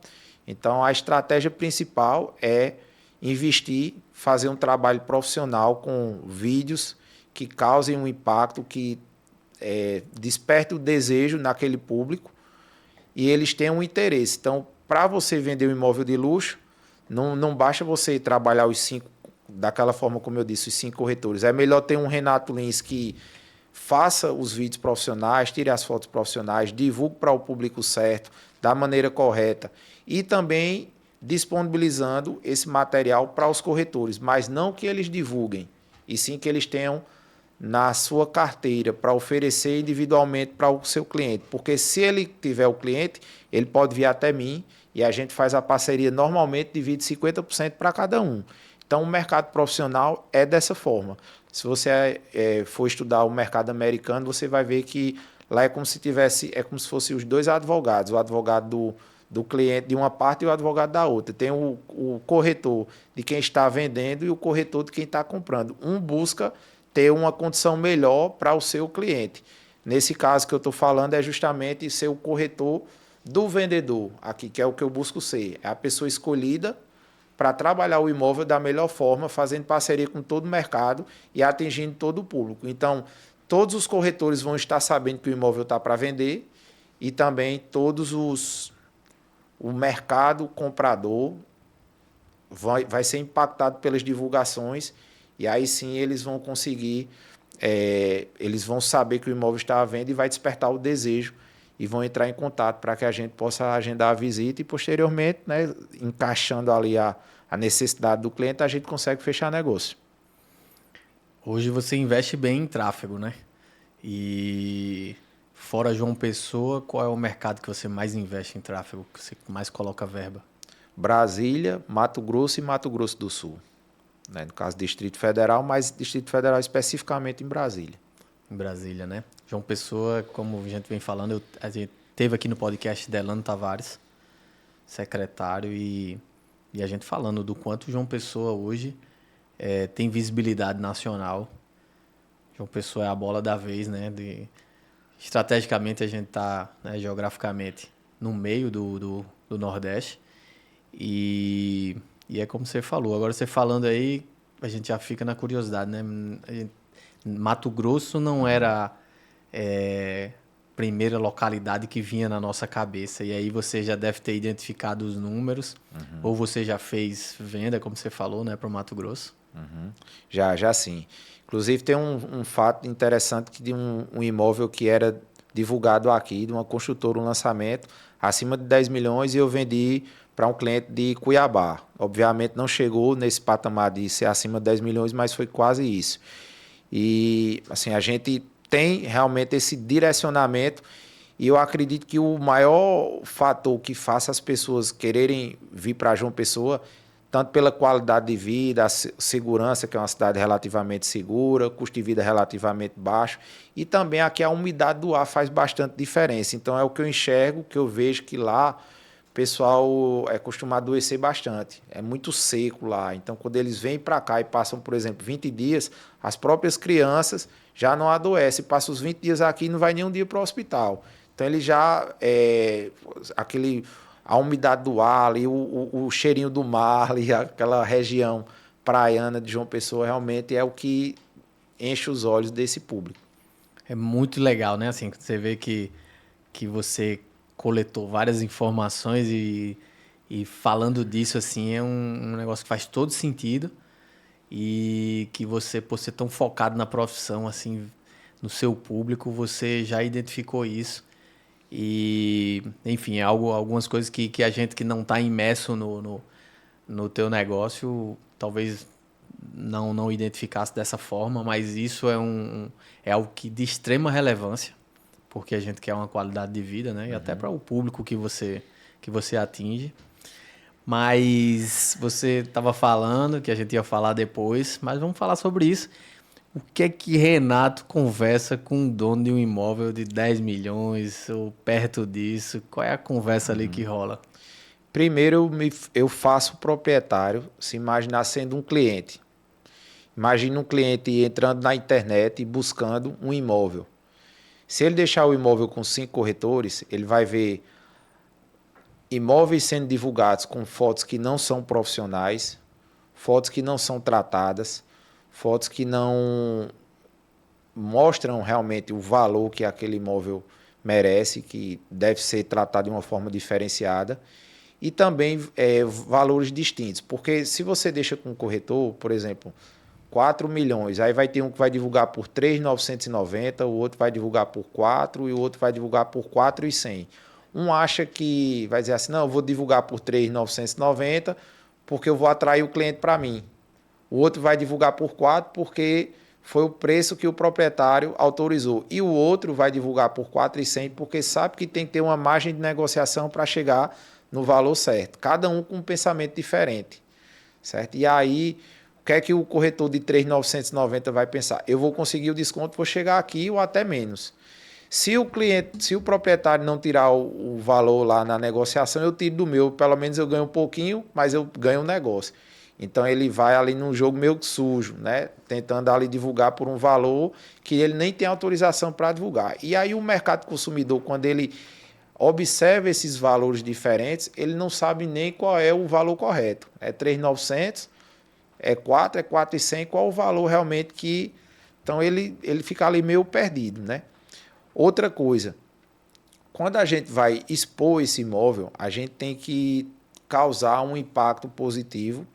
Então, a estratégia principal é investir, fazer um trabalho profissional com vídeos que causem um impacto, que desperte o desejo naquele público e eles tenham um interesse. Então, para você vender um imóvel de luxo, não basta você trabalhar os 5 daquela forma como eu disse, os 5 corretores. É melhor ter um Renato Lins que faça os vídeos profissionais, tire as fotos profissionais, divulgue para o público certo, da maneira correta e também disponibilizando esse material para os corretores, mas não que eles divulguem, e sim que eles tenham na sua carteira para oferecer individualmente para o seu cliente. Porque se ele tiver o cliente, ele pode vir até mim e a gente faz a parceria, normalmente divide 50% para cada um. Então, o mercado profissional é dessa forma. Se você for estudar o mercado americano, você vai ver que lá é como se fossem os dois advogados, o advogado do cliente de uma parte e o advogado da outra. Tem o corretor de quem está vendendo e o corretor de quem está comprando. Um busca ter uma condição melhor para o seu cliente. Nesse caso que eu estou falando é justamente ser o corretor do vendedor, aqui, que é o que eu busco ser. É a pessoa escolhida para trabalhar o imóvel da melhor forma, fazendo parceria com todo o mercado e atingindo todo o público. Então, todos os corretores vão estar sabendo que o imóvel está para vender e também o mercado comprador vai ser impactado pelas divulgações e aí sim eles vão conseguir, eles vão saber que o imóvel está à venda e vai despertar o desejo e vão entrar em contato para que a gente possa agendar a visita e posteriormente, né, encaixando ali a necessidade do cliente, a gente consegue fechar negócio. Hoje você investe bem em tráfego, né? E fora João Pessoa, qual é o mercado que você mais investe em tráfego, que você mais coloca verba? Brasília, Mato Grosso e Mato Grosso do Sul. Né? No caso, Distrito Federal, mas Distrito Federal especificamente em Brasília. Em Brasília, né? João Pessoa, como a gente vem falando, a gente teve aqui no podcast Delano Tavares, secretário, e a gente falando do quanto João Pessoa hoje tem visibilidade nacional João Pessoa é a bola da vez, né? Estrategicamente a gente está, né, geograficamente no meio do Nordeste. E é como você falou. Agora você falando aí, a gente já fica na curiosidade, né? Mato Grosso não era primeira localidade que vinha na nossa cabeça. E aí você já deve ter identificado os números, ou você já fez venda, como você falou, né, para o Mato Grosso. Já sim. Inclusive tem um fato interessante que de um imóvel que era divulgado aqui, de uma construtora, um lançamento, acima de 10 milhões, e eu vendi para um cliente de Cuiabá. Obviamente não chegou nesse patamar de ser acima de 10 milhões, mas foi quase isso. E assim, a gente tem realmente esse direcionamento, e eu acredito que o maior fator que faça as pessoas quererem vir para João Pessoa, tanto pela qualidade de vida, a segurança, que é uma cidade relativamente segura, custo de vida relativamente baixo, e também aqui a umidade do ar faz bastante diferença. Então é o que eu enxergo, que eu vejo que lá o pessoal é costumado adoecer bastante. É muito seco lá. Então quando eles vêm para cá e passam, por exemplo, 20 dias, as próprias crianças já não adoecem. Passam os 20 dias aqui e não vai nem um dia para o hospital. Então ele já a umidade do ar ali, o cheirinho do mar ali, aquela região praiana de João Pessoa realmente é o que enche os olhos desse público. É muito legal, né? Assim, você vê que você coletou várias informações e falando disso, assim, é um negócio que faz todo sentido e que você, por ser tão focado na profissão, assim, no seu público, você já identificou isso. E, enfim, é algumas coisas que a gente que não está imerso no teu negócio, talvez não identificasse dessa forma, mas isso é algo que de extrema relevância, porque a gente quer uma qualidade de vida, né? E até para o público que você atinge. Mas você estava falando que a gente ia falar depois, mas vamos falar sobre isso. O que é que Renato conversa com um dono de um imóvel de 10 milhões ou perto disso? Qual é a conversa ali que rola? Primeiro, eu faço o proprietário se imaginar sendo um cliente. Imagine um cliente entrando na internet e buscando um imóvel. Se ele deixar o imóvel com 5 corretores, ele vai ver imóveis sendo divulgados com fotos que não são profissionais, fotos que não são tratadas, fotos que não mostram realmente o valor que aquele imóvel merece, que deve ser tratado de uma forma diferenciada, e também valores distintos. Porque se você deixa com um corretor, por exemplo, 4 milhões, aí vai ter um que vai divulgar por 3.990, o outro vai divulgar por 4 e o outro vai divulgar por 4.100. Um acha que vai dizer assim, não, eu vou divulgar por 3.990 porque eu vou atrair o cliente para mim. O outro vai divulgar por 4 porque foi o preço que o proprietário autorizou. E o outro vai divulgar por 4.100 porque sabe que tem que ter uma margem de negociação para chegar no valor certo. Cada um com um pensamento diferente, certo? E aí, o que é que o corretor de 3.990 vai pensar? Eu vou conseguir o desconto, vou chegar aqui ou até menos. Se o proprietário não tirar o valor lá na negociação, eu tiro do meu, pelo menos eu ganho um pouquinho, mas eu ganho um negócio. Então ele vai ali num jogo meio sujo, né? Tentando ali divulgar por um valor que ele nem tem autorização para divulgar. E aí o mercado consumidor, quando ele observa esses valores diferentes, ele não sabe nem qual é o valor correto. É 3.900, é 4, é 4.100, qual o valor realmente que... Então ele fica ali meio perdido, né? Outra coisa, quando a gente vai expor esse imóvel, a gente tem que causar um impacto positivo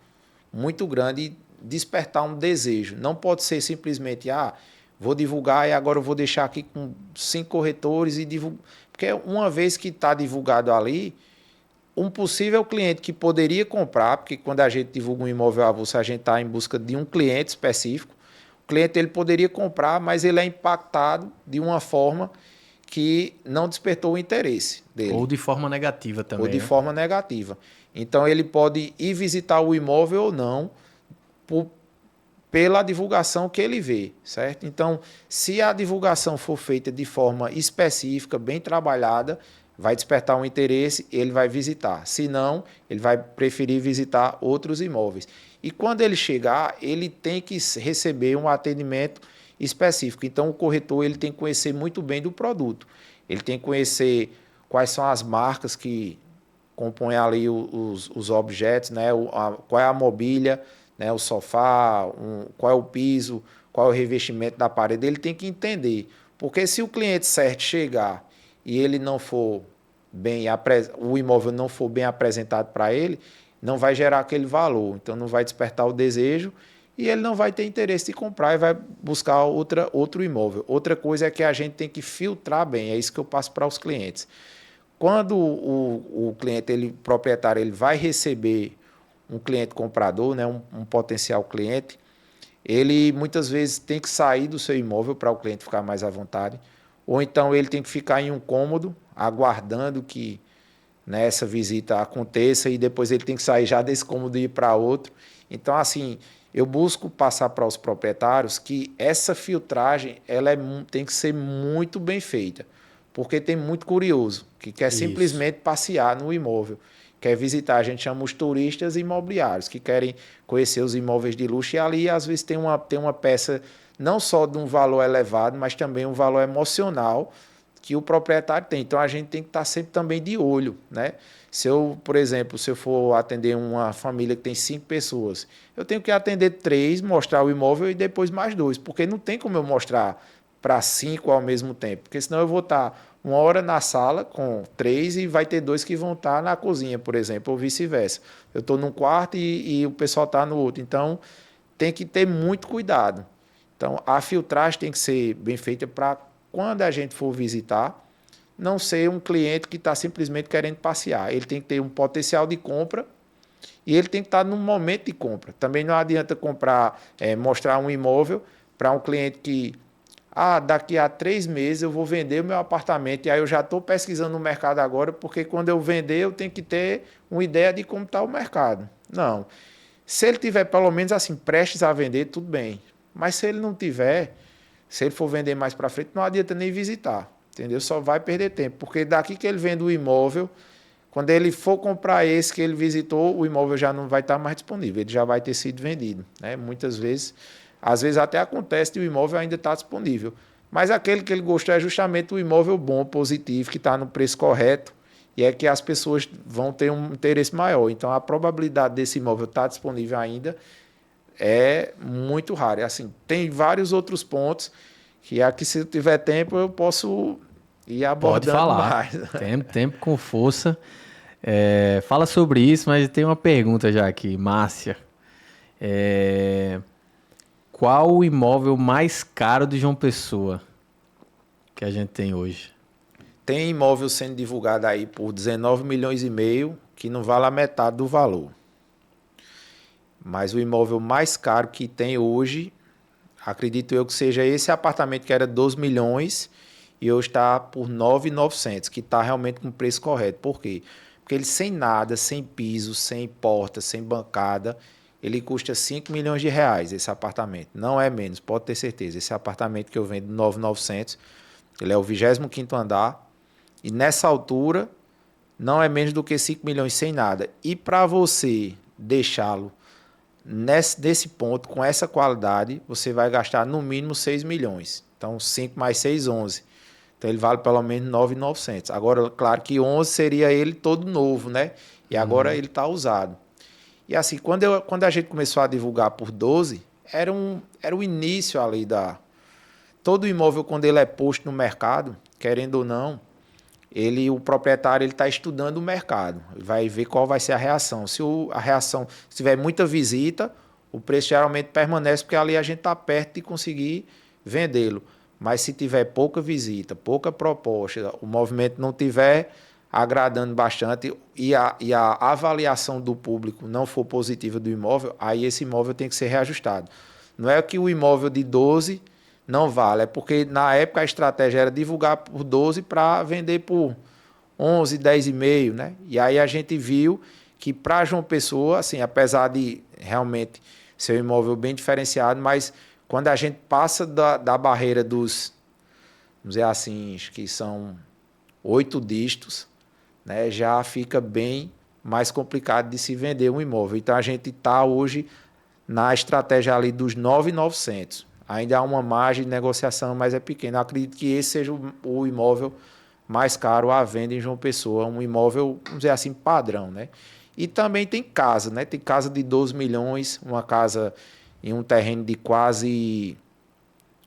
muito grande e despertar um desejo. Não pode ser simplesmente, vou divulgar e agora eu vou deixar aqui com 5 corretores e divulgar. Porque uma vez que está divulgado ali, um possível cliente que poderia comprar, porque quando a gente divulga um imóvel avulso, a gente está em busca de um cliente específico. O cliente ele poderia comprar, mas ele é impactado de uma forma que não despertou o interesse dele. Ou de forma negativa também. Ou de forma negativa. Então ele pode ir visitar o imóvel ou não pela divulgação que ele vê, certo? Então, se a divulgação for feita de forma específica, bem trabalhada, vai despertar um interesse, ele vai visitar. Se não, ele vai preferir visitar outros imóveis. E quando ele chegar, ele tem que receber um atendimento específico. Então, o corretor ele tem que conhecer muito bem do produto. Ele tem que conhecer quais são as marcas que compõem ali os objetos, né? Qual é a mobília, né? O sofá, qual é o piso, qual é o revestimento da parede. Ele tem que entender. Porque se o cliente certo chegar e ele não for o imóvel não for bem apresentado para ele, não vai gerar aquele valor. Então, não vai despertar o desejo e ele não vai ter interesse de comprar e vai buscar outro imóvel. Outra coisa é que a gente tem que filtrar bem, é isso que eu passo para os clientes. Quando o cliente, proprietário, ele vai receber um cliente comprador, né, um potencial cliente, ele muitas vezes tem que sair do seu imóvel para o cliente ficar mais à vontade, ou então ele tem que ficar em um cômodo, aguardando que, né, essa visita aconteça e depois ele tem que sair já desse cômodo e ir para outro. Então, assim, eu busco passar para os proprietários que essa filtragem tem que ser muito bem feita, porque tem muito curioso que quer simplesmente passear no imóvel, quer visitar, a gente chama os turistas imobiliários, que querem conhecer os imóveis de luxo e ali às vezes tem uma peça não só de um valor elevado, mas também um valor emocional que o proprietário tem. Então, a gente tem que estar sempre também de olho, né? Por exemplo, se eu for atender uma família que tem 5 pessoas, eu tenho que atender 3, mostrar o imóvel e depois mais 2, porque não tem como eu mostrar para 5 ao mesmo tempo, porque senão eu vou estar 1 hora na sala com 3 e vai ter 2 que vão estar na cozinha, por exemplo, ou vice-versa. Eu estou num quarto e o pessoal está no outro. Então, tem que ter muito cuidado. Então, a filtragem tem que ser bem feita para quando a gente for visitar, não ser um cliente que está simplesmente querendo passear. Ele tem que ter um potencial de compra e ele tem que estar num momento de compra. Também não adianta mostrar um imóvel para um cliente que, daqui a 3 meses eu vou vender o meu apartamento e aí eu já estou pesquisando no mercado agora, porque quando eu vender eu tenho que ter uma ideia de como está o mercado. Não. Se ele tiver pelo menos assim, prestes a vender, tudo bem. Mas se ele não tiver, se ele for vender mais para frente, não adianta nem visitar, entendeu? Só vai perder tempo, porque daqui que ele vende o imóvel, quando ele for comprar esse que ele visitou, o imóvel já não vai estar mais disponível, ele já vai ter sido vendido, né? Muitas vezes, às vezes até acontece que o imóvel ainda está disponível, mas aquele que ele gostou é justamente o imóvel bom, positivo, que está no preço correto, e é que as pessoas vão ter um interesse maior. Então, a probabilidade desse imóvel estar disponível ainda é muito raro. Assim, tem vários outros pontos que aqui, se eu tiver tempo, eu posso ir abordando. Pode falar. Mais. Tempo com força. Fala sobre isso, mas tem uma pergunta já aqui, Márcia. Qual o imóvel mais caro de João Pessoa que a gente tem hoje? Tem imóvel sendo divulgado aí por 19 milhões e meio, que não vale a metade do valor. Mas o imóvel mais caro que tem hoje, acredito eu que seja esse apartamento que era 12 milhões e hoje está por 9.900, que está realmente com o preço correto. Por quê? Porque ele sem nada, sem piso, sem porta, sem bancada, ele custa 5 milhões de reais, esse apartamento. Não é menos, pode ter certeza. Esse apartamento que eu vendo 9.900, ele é o 25º andar e nessa altura não é menos do que 5 milhões sem nada. E para você deixá-lo nesse ponto, com essa qualidade, você vai gastar no mínimo 6 milhões. Então, 5 mais 6, 11. Então, ele vale pelo menos 9.900. Agora, claro que 11 seria ele todo novo, né? E agora ele está usado. E assim, quando a gente começou a divulgar por 12, era o início ali todo imóvel, quando ele é posto no mercado, querendo ou não, o proprietário está estudando o mercado, vai ver qual vai ser a reação. Se tiver muita visita, o preço geralmente permanece, porque ali a gente está perto de conseguir vendê-lo. Mas se tiver pouca visita, pouca proposta, o movimento não tiver agradando bastante e a avaliação do público não for positiva do imóvel, aí esse imóvel tem que ser reajustado. Não é que o imóvel de 12 não vale, é porque na época a estratégia era divulgar por 12 para vender por 11, 10,5, né? E aí a gente viu que para João Pessoa, assim, apesar de realmente ser um imóvel bem diferenciado, mas quando a gente passa da barreira dos, vamos dizer assim, acho que são 8 dígitos, né, já fica bem mais complicado de se vender um imóvel. Então a gente está hoje na estratégia ali dos 9.900. ainda há uma margem de negociação, mas é pequena. Eu acredito que esse seja o imóvel mais caro à venda em João Pessoa, um imóvel, vamos dizer assim, padrão, né? E também tem casa, né? Tem casa de 12 milhões, uma casa em um terreno de quase,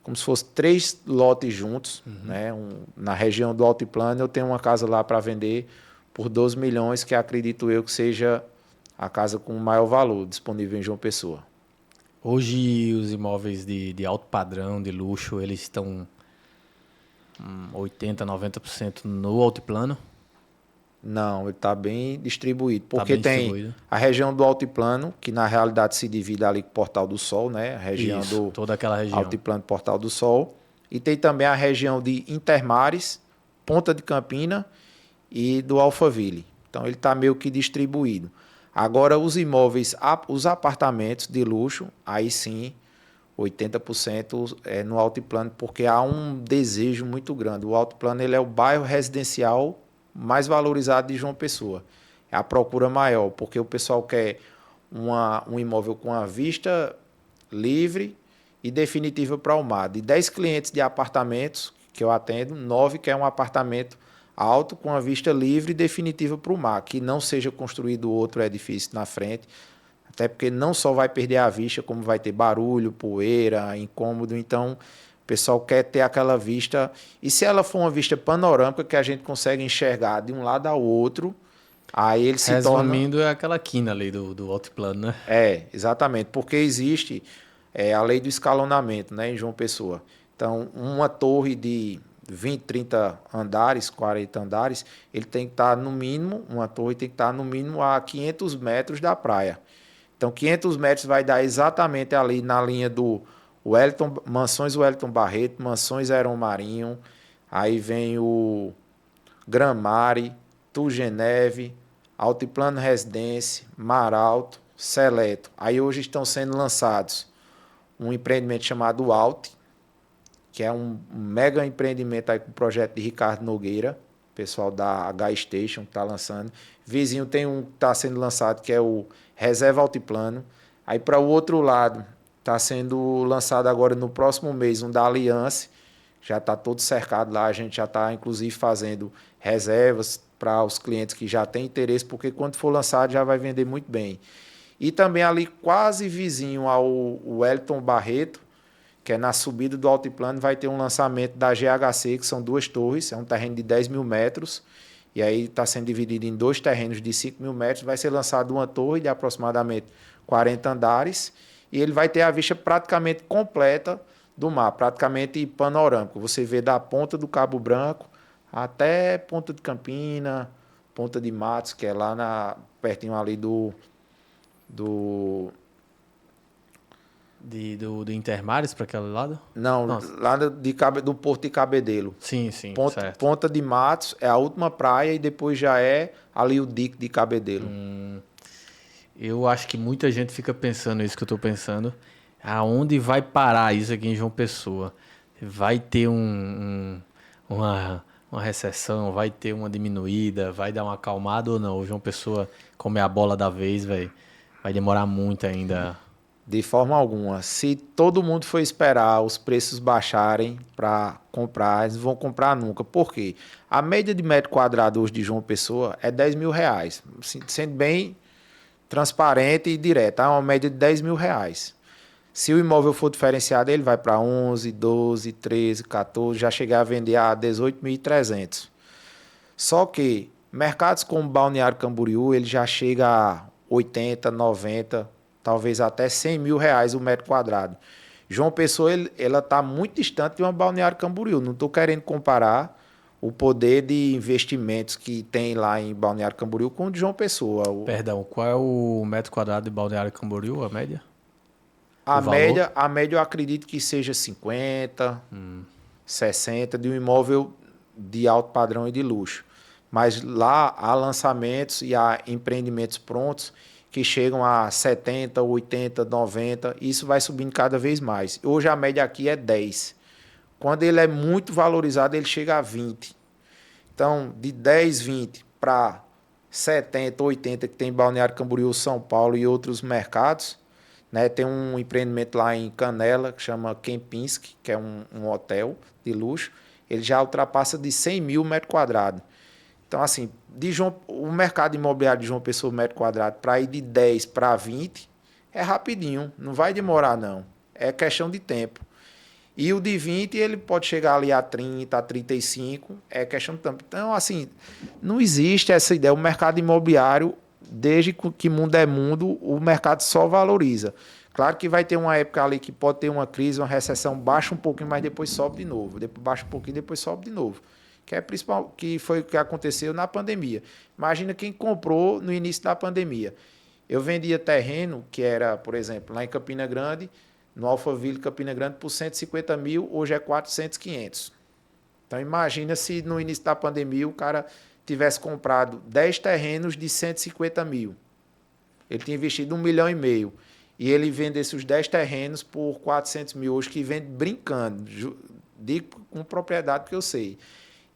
como se fosse 3 lotes juntos, né? Na região do Altiplano, eu tenho uma casa lá para vender por 12 milhões, que acredito eu que seja a casa com maior valor disponível em João Pessoa. Hoje os imóveis de alto padrão, de luxo, eles estão 80, 90% no altiplano. Não, ele está bem distribuído, Está porque bem tem distribuído. a região do Altiplano, que na realidade se divide ali com o Portal do Sol, né? A região Isso, do toda aquela região. Altiplano Portal do Sol. E tem também a região de Intermares, Ponta de Campina e do Alphaville. Então ele está meio que distribuído. Agora os imóveis, os apartamentos de luxo, aí sim, 80% é no Altiplano, porque há um desejo muito grande. O Altiplano ele é o bairro residencial mais valorizado de João Pessoa. É a procura maior, porque o pessoal quer um imóvel com a vista livre e definitiva para o mar. De 10 clientes de apartamentos que eu atendo, 9 quer um apartamento alto com a vista livre e definitiva para o mar, que não seja construído outro edifício na frente, até porque não só vai perder a vista, como vai ter barulho, poeira, incômodo. Então, o pessoal quer ter aquela vista. E se ela for uma vista panorâmica, que a gente consegue enxergar de um lado ao outro, aí ele se torna... Resumindo, é aquela quina ali do altiplano, né? É, exatamente. Porque existe a lei do escalonamento, né, em João Pessoa. Então, uma torre de 20, 30 andares, 40 andares, ele tem que estar no mínimo, uma torre tem que estar no mínimo a 500 metros da praia. Então, 500 metros vai dar exatamente ali na linha do Mansões Wellington Barreto, Mansões Aeron Marinho, aí vem o Gramare, Tugeneve, Altiplano Residência, Mar Alto, Seleto. Aí hoje estão sendo lançados um empreendimento chamado Alt, que é um mega empreendimento aí com o projeto de Ricardo Nogueira, pessoal da H Station que está lançando. Vizinho tem um que está sendo lançado, que é o Reserva Altiplano. Aí para o outro lado, está sendo lançado agora no próximo mês um da Aliança. Já está todo cercado lá, a gente já está inclusive fazendo reservas para os clientes que já têm interesse, porque quando for lançado já vai vender muito bem. E também ali quase vizinho ao Wellington Barreto, que é na subida do Altiplano, vai ter um lançamento da GHC, que são 2 torres, é um terreno de 10 mil metros, e aí está sendo dividido em 2 terrenos de 5 mil metros, vai ser lançado uma torre de aproximadamente 40 andares, e ele vai ter a vista praticamente completa do mar, praticamente panorâmico. Você vê da ponta do Cabo Branco até Ponta de Campina, Ponta de Matos, que é lá pertinho ali do Do Intermares para aquele lado? Não, Nossa. lá do Porto de Cabedelo. Sim, sim, certo. Ponta de Matos é a última praia e depois já é ali o dique de Cabedelo. Eu acho que muita gente fica pensando isso que eu tô pensando. Aonde vai parar isso aqui em João Pessoa? Vai ter uma recessão, vai ter uma diminuída, vai dar uma acalmada ou não? O João Pessoa, como é a bola da vez, vai demorar muito ainda. De forma alguma. Se todo mundo for esperar os preços baixarem para comprar, eles não vão comprar nunca. Por quê? A média de metro quadrado hoje de João Pessoa é 10 mil reais. Sendo bem transparente e direto. É uma média de 10 mil reais. Se o imóvel for diferenciado, ele vai para 11, 12, 13, 14, já chegar a vender a 18.300. Só que mercados como Balneário Camboriú, ele já chega a 80, 90, talvez até 100 mil reais o metro quadrado. João Pessoa, ela está muito distante de uma Balneário Camboriú. Não estou querendo comparar o poder de investimentos que tem lá em Balneário Camboriú com o de João Pessoa. Perdão, qual é o metro quadrado de Balneário Camboriú, a média? A média eu acredito que seja 50, 60 de um imóvel de alto padrão e de luxo. Mas lá há lançamentos e há empreendimentos prontos que chegam a 70, 80, 90, e isso vai subindo cada vez mais. Hoje a média aqui é 10. Quando ele é muito valorizado, ele chega a 20. Então, de 10, 20 para 70, 80, que tem Balneário Camboriú, São Paulo e outros mercados, né? Tem um empreendimento lá em Canela, que chama Kempinski, que é um hotel de luxo. Ele já ultrapassa de 100 mil metros quadrados. Então, assim, o mercado imobiliário de João Pessoa, metro quadrado, para ir de 10 para 20, é rapidinho. Não vai demorar, não. É questão de tempo. E o de 20, ele pode chegar ali a 30, a 35, é questão de tempo. Então, assim, não existe essa ideia. O mercado imobiliário, desde que mundo é mundo, o mercado só valoriza. Claro que vai ter uma época ali que pode ter uma crise, uma recessão, baixa um pouquinho, mas depois sobe de novo. Depois baixa um pouquinho, depois sobe de novo. Que é principal, que foi o que aconteceu na pandemia. Imagina quem comprou no início da pandemia. Eu vendia terreno, que era, por exemplo, lá em Campina Grande, no Alphaville, Campina Grande, por 150 mil, hoje é 400, 500. Então, imagina se no início da pandemia o cara tivesse comprado 10 terrenos de 150 mil. Ele tinha investido 1,5 milhão. E ele vendesse os 10 terrenos por 400 mil hoje, que vende brincando. Digo com propriedade que eu sei.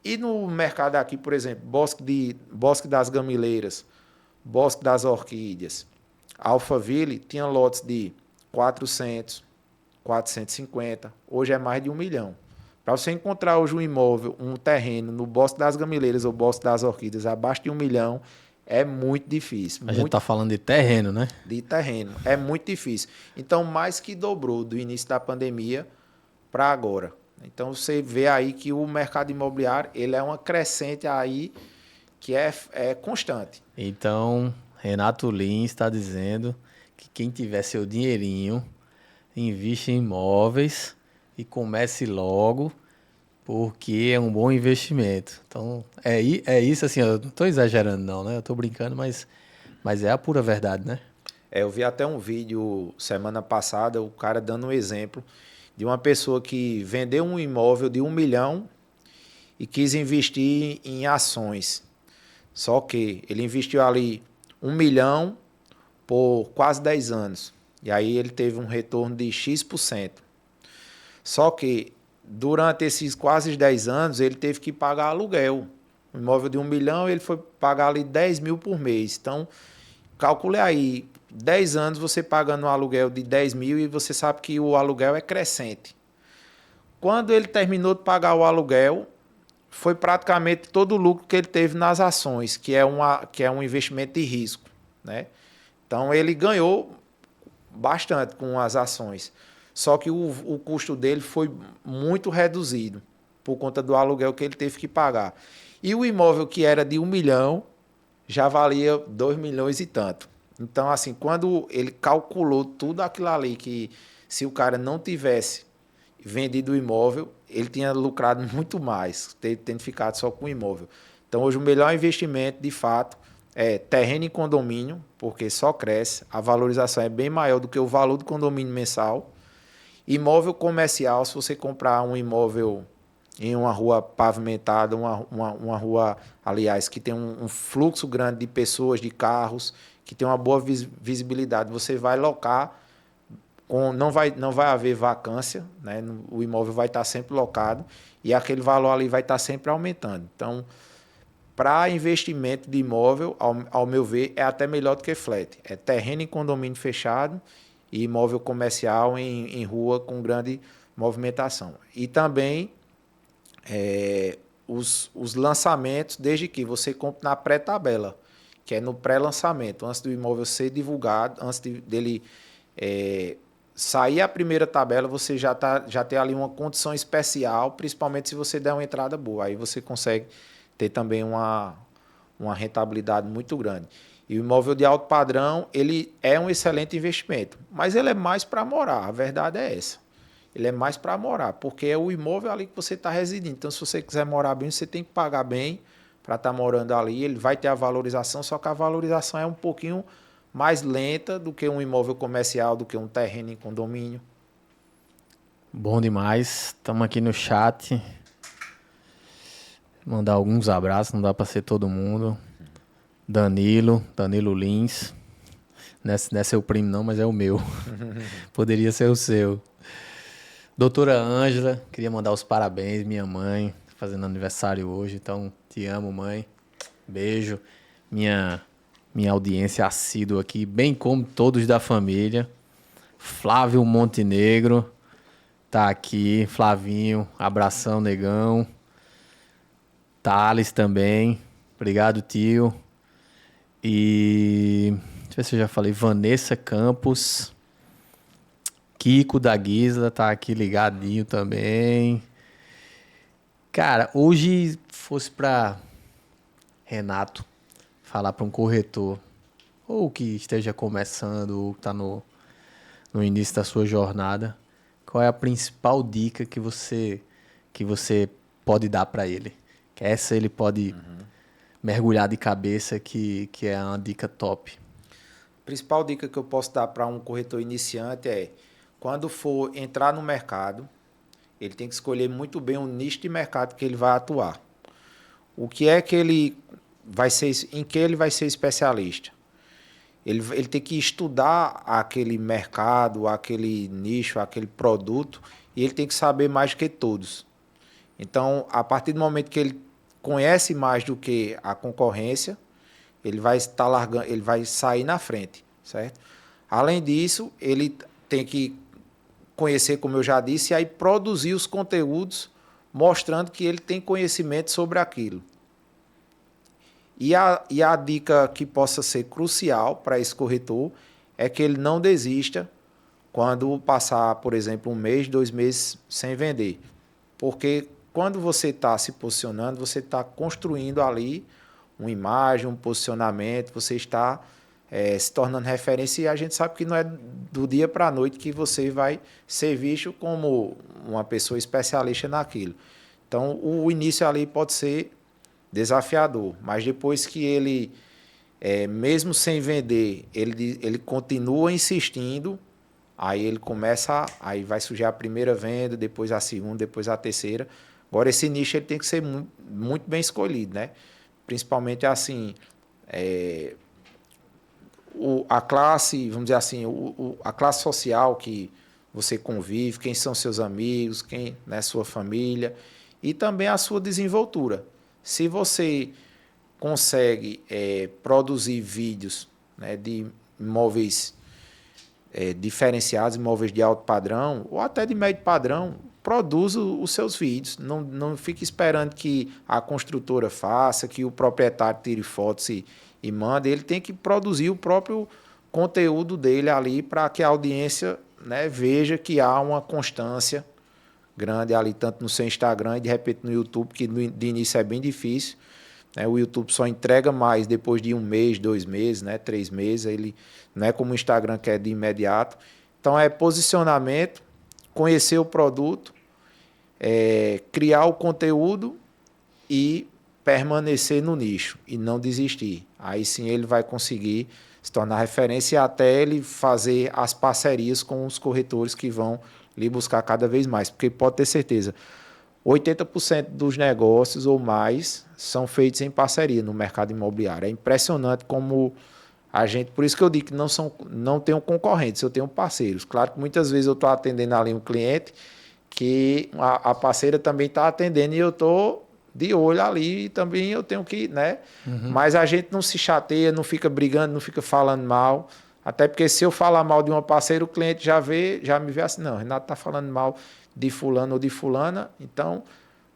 E no mercado aqui, por exemplo, Bosque das Gamileiras, Bosque das Orquídeas, Alphaville, tinha lotes de 400, 450, hoje é mais de 1 milhão. Para você encontrar hoje um imóvel, um terreno no Bosque das Gamileiras ou Bosque das Orquídeas abaixo de 1 milhão, é muito difícil. A gente está falando de terreno, né? De terreno, é muito difícil. Então, mais que dobrou do início da pandemia para agora. Então, você vê aí que o mercado imobiliário ele é uma crescente aí que é constante. Então, Renato Lins está dizendo que quem tiver seu dinheirinho, invista em imóveis e comece logo, porque é um bom investimento. Então, é isso assim, eu não estou exagerando não, né? Eu estou brincando, mas é a pura verdade, né? Eu vi até um vídeo semana passada, o cara dando um exemplo de uma pessoa que vendeu um imóvel de 1 milhão e quis investir em ações. Só que ele investiu ali 1 milhão por quase 10 anos. E aí ele teve um retorno de X%. Só que durante esses quase 10 anos ele teve que pagar aluguel. Um imóvel de 1 milhão, ele foi pagar ali 10 mil por mês. Então, calcule aí, 10 anos você pagando um aluguel de 10 mil e você sabe que o aluguel é crescente. Quando ele terminou de pagar o aluguel, foi praticamente todo o lucro que ele teve nas ações, que é um investimento de risco, né? Então ele ganhou bastante com as ações. Só que o custo dele foi muito reduzido por conta do aluguel que ele teve que pagar. E o imóvel que era de 1 milhão já valia 2 milhões e tanto. Então, assim, quando ele calculou tudo aquilo ali, que se o cara não tivesse vendido o imóvel, ele tinha lucrado muito mais, tendo ficado só com o imóvel. Então, hoje, o melhor investimento, de fato, é terreno em condomínio, porque só cresce, a valorização é bem maior do que o valor do condomínio mensal. Imóvel comercial, se você comprar um imóvel em uma rua pavimentada, uma rua, aliás, que tem um fluxo grande de pessoas, de carros, que tem uma boa visibilidade, você vai locar, não vai haver vacância, né? O imóvel vai estar sempre locado e aquele valor ali vai estar sempre aumentando. Então, para investimento de imóvel, ao meu ver, é até melhor do que flat. É terreno em condomínio fechado e imóvel comercial em rua com grande movimentação. E também os lançamentos, desde que você compre na pré-tabela, que é no pré-lançamento, antes do imóvel ser divulgado, antes dele sair a primeira tabela, você já tem ali uma condição especial, principalmente se você der uma entrada boa. Aí você consegue ter também uma rentabilidade muito grande. E o imóvel de alto padrão, ele é um excelente investimento, mas ele é mais para morar, a verdade é essa. Ele é mais para morar, porque é o imóvel ali que você está residindo. Então, se você quiser morar bem, você tem que pagar bem para estar morando ali. Ele vai ter a valorização, só que a valorização é um pouquinho mais lenta do que um imóvel comercial, do que um terreno em condomínio. Bom demais. Estamos aqui no chat. Mandar alguns abraços, não dá para ser todo mundo. Danilo Lins. Não é seu primo não, mas é o meu. Poderia ser o seu. Doutora Ângela, queria mandar os parabéns, minha mãe, fazendo aniversário hoje, então te amo, mãe. Beijo. Minha audiência assídua aqui, bem como todos da família. Flávio Montenegro tá aqui. Flavinho, abração, negão. Thales também. Obrigado, tio. E deixa eu ver se eu já falei. Vanessa Campos. Kiko da Guisla tá aqui ligadinho também. Cara, hoje fosse para Renato falar para um corretor, ou que esteja começando, ou que está no início da sua jornada, qual é a principal dica que você pode dar para ele? Que essa ele pode mergulhar de cabeça, que é uma dica top. A principal dica que eu posso dar para um corretor iniciante é, quando for entrar no mercado, ele tem que escolher muito bem o nicho de mercado que ele vai atuar. O que é que ele vai ser, em que ele vai ser especialista? Ele tem que estudar aquele mercado, aquele nicho, aquele produto, e ele tem que saber mais do que todos. Então, a partir do momento que ele conhece mais do que a concorrência, ele vai estar largando, ele vai sair na frente, certo? Além disso, ele tem que conhecer, como eu já disse, e aí produzir os conteúdos mostrando que ele tem conhecimento sobre aquilo. E a dica que possa ser crucial para esse corretor é que ele não desista quando passar, por exemplo, 1 mês, 2 meses sem vender. Porque quando você está se posicionando, você está construindo ali uma imagem, um posicionamento, você está se tornando referência, e a gente sabe que não é do dia para a noite que você vai ser visto como uma pessoa especialista naquilo. Então, o início ali pode ser desafiador, mas depois que ele, mesmo sem vender, ele continua insistindo, aí ele começa, aí vai surgir a primeira venda, depois a segunda, depois a terceira. Agora, esse nicho ele tem que ser muito bem escolhido, né? Principalmente assim, a classe, vamos dizer assim, a classe social que você convive, quem são seus amigos, quem, né, sua família, e também a sua desenvoltura. Se você consegue produzir vídeos, né, de imóveis diferenciados, imóveis de alto padrão, ou até de médio padrão, produza os seus vídeos. Não fique esperando que a construtora faça, que o proprietário tire fotos e manda. Ele tem que produzir o próprio conteúdo dele ali para que a audiência, né, veja que há uma constância grande ali, tanto no seu Instagram e de repente no YouTube, que de início é bem difícil, né? O YouTube só entrega mais depois de 1 mês, 2 meses, né, 3 meses. Ele não é como o Instagram, que é de imediato. Então é posicionamento, conhecer o produto, criar o conteúdo e permanecer no nicho e não desistir. Aí sim ele vai conseguir se tornar referência, até ele fazer as parcerias com os corretores que vão lhe buscar cada vez mais, porque pode ter certeza, 80% dos negócios ou mais são feitos em parceria no mercado imobiliário. É impressionante como a gente, por isso que eu digo que não tenho concorrentes, eu tenho parceiros. Claro que muitas vezes eu estou atendendo ali um cliente que a parceira também está atendendo e eu estou de olho ali e também eu tenho que, né? Mas a gente não se chateia, não fica brigando, não fica falando mal. Até porque se eu falar mal de uma parceira, o cliente já me vê assim, não, Renato está falando mal de fulano ou de fulana, então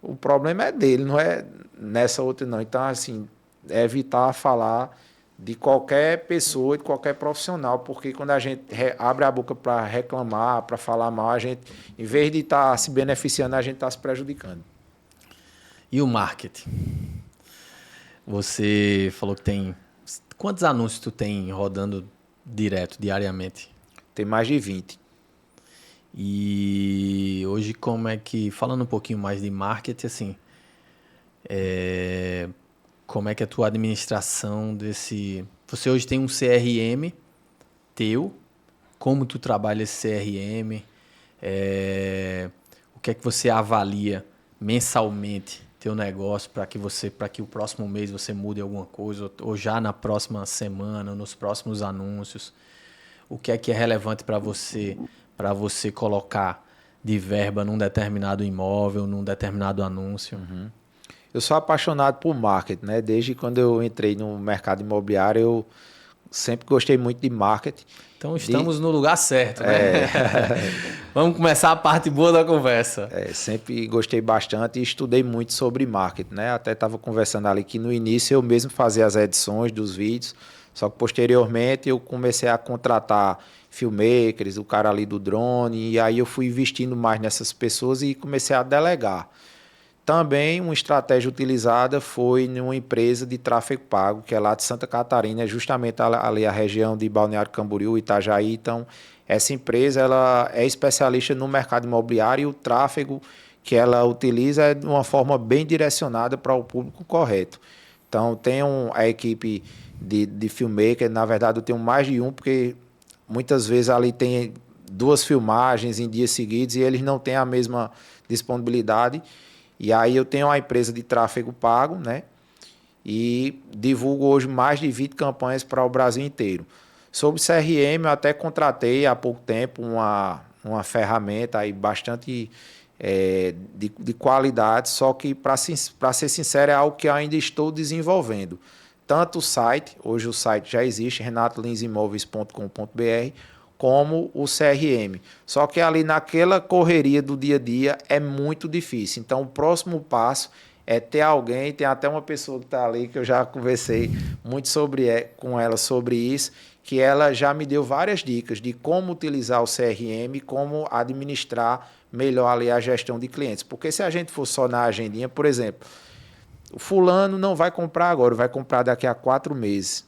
o problema é dele, não é nessa outra não. Então, assim, evitar falar de qualquer pessoa, de qualquer profissional, porque quando a gente abre a boca para reclamar, para falar mal, a gente, em vez de estar se beneficiando, a gente está se prejudicando. E o marketing? Você falou que tem... Quantos anúncios tu tem rodando direto, diariamente? Tem mais de 20. E hoje como é que... Falando um pouquinho mais de marketing, assim... como é que é a tua administração desse... Você hoje tem um CRM teu, como tu trabalha esse CRM, o que é que você avalia mensalmente teu negócio para que o próximo mês você mude alguma coisa, ou já na próxima semana, ou nos próximos anúncios, o que é relevante para você colocar de verba num determinado imóvel, num determinado anúncio. Eu sou apaixonado por marketing, né? Desde quando eu entrei no mercado imobiliário, sempre gostei muito de marketing. Então estamos no lugar certo, né? Vamos começar a parte boa da conversa. Sempre gostei bastante e estudei muito sobre marketing, né? Até estava conversando ali que no início eu mesmo fazia as edições dos vídeos, só que posteriormente eu comecei a contratar filmmakers, o cara ali do drone, e aí eu fui investindo mais nessas pessoas e comecei a delegar. Também uma estratégia utilizada foi numa empresa de tráfego pago, que é lá de Santa Catarina, justamente ali a região de Balneário Camboriú, Itajaí. Então, essa empresa ela é especialista no mercado imobiliário e o tráfego que ela utiliza é de uma forma bem direcionada para o público correto. Então, tem a equipe de filmmaker, na verdade eu tenho mais de um, porque muitas vezes ali tem 2 filmagens em dias seguidos e eles não têm a mesma disponibilidade. E aí eu tenho uma empresa de tráfego pago, né? E divulgo hoje mais de 20 campanhas para o Brasil inteiro. Sobre CRM, eu até contratei há pouco tempo uma ferramenta aí bastante de qualidade, só que, para ser sincero, é algo que eu ainda estou desenvolvendo. Tanto o site, hoje o site já existe, renatolinsimóveis.com.br, como o CRM. Só que ali naquela correria do dia a dia é muito difícil. Então, o próximo passo é ter alguém, tem até uma pessoa que está ali, que eu já conversei muito com ela sobre isso, que ela já me deu várias dicas de como utilizar o CRM, como administrar melhor ali a gestão de clientes. Porque se a gente for só na agendinha, por exemplo, o fulano não vai comprar agora, vai comprar daqui a 4 meses.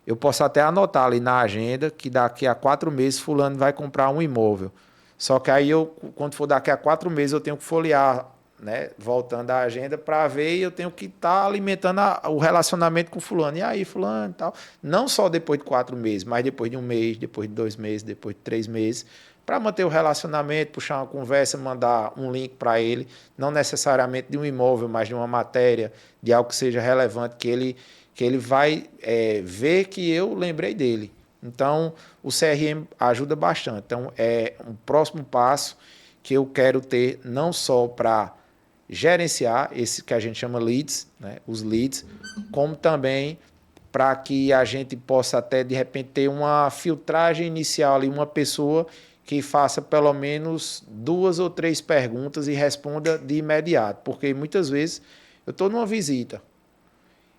Eu posso até anotar ali na agenda que daqui a 4 meses fulano vai comprar um imóvel. Só que aí quando for daqui a 4 meses, eu tenho que folhear, né, voltando à agenda para ver, e eu tenho que estar alimentando o relacionamento com fulano. E aí, fulano e tal. Não só depois de 4 meses, mas depois de 1 mês, depois de 2 meses, depois de 3 meses, para manter o relacionamento, puxar uma conversa, mandar um link para ele, não necessariamente de um imóvel, mas de uma matéria, de algo que seja relevante, que ele vai ver que eu lembrei dele. Então, o CRM ajuda bastante. Então, é um próximo passo que eu quero ter não só para gerenciar esse que a gente chama leads, né, os leads, como também para que a gente possa até, de repente, ter uma filtragem inicial ali, uma pessoa que faça pelo menos 2 ou 3 perguntas e responda de imediato. Porque muitas vezes eu estou numa visita,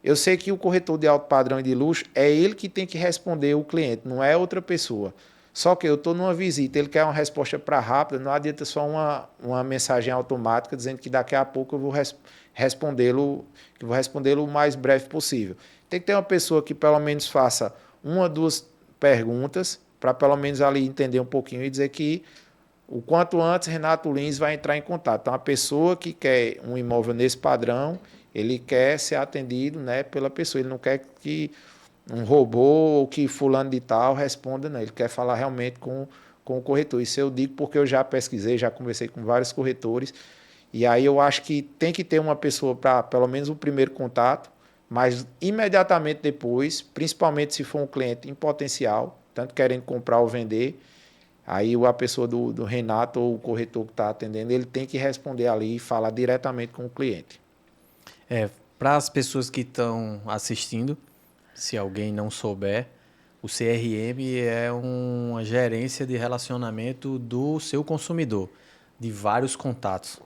eu sei que o corretor de alto padrão e de luxo é ele que tem que responder o cliente, não é outra pessoa. Só que eu estou numa visita, ele quer uma resposta para rápida, não adianta só uma mensagem automática dizendo que daqui a pouco eu vou respondê-lo o mais breve possível. Tem que ter uma pessoa que pelo menos faça 1 ou 2 perguntas, para pelo menos ali entender um pouquinho e dizer que o quanto antes Renato Lins vai entrar em contato. Então, a pessoa que quer um imóvel nesse padrão, ele quer ser atendido, né, pela pessoa. Ele não quer que um robô ou que fulano de tal responda, não. Ele quer falar realmente com o corretor. Isso eu digo porque eu já pesquisei, já conversei com vários corretores. E aí eu acho que tem que ter uma pessoa para pelo menos o primeiro contato, mas imediatamente depois, principalmente se for um cliente em potencial, tanto querendo comprar ou vender, aí a pessoa do Renato ou o corretor que está atendendo, ele tem que responder ali e falar diretamente com o cliente. Para as pessoas que estão assistindo, se alguém não souber, o CRM é uma gerência de relacionamento do seu consumidor, de vários contatos,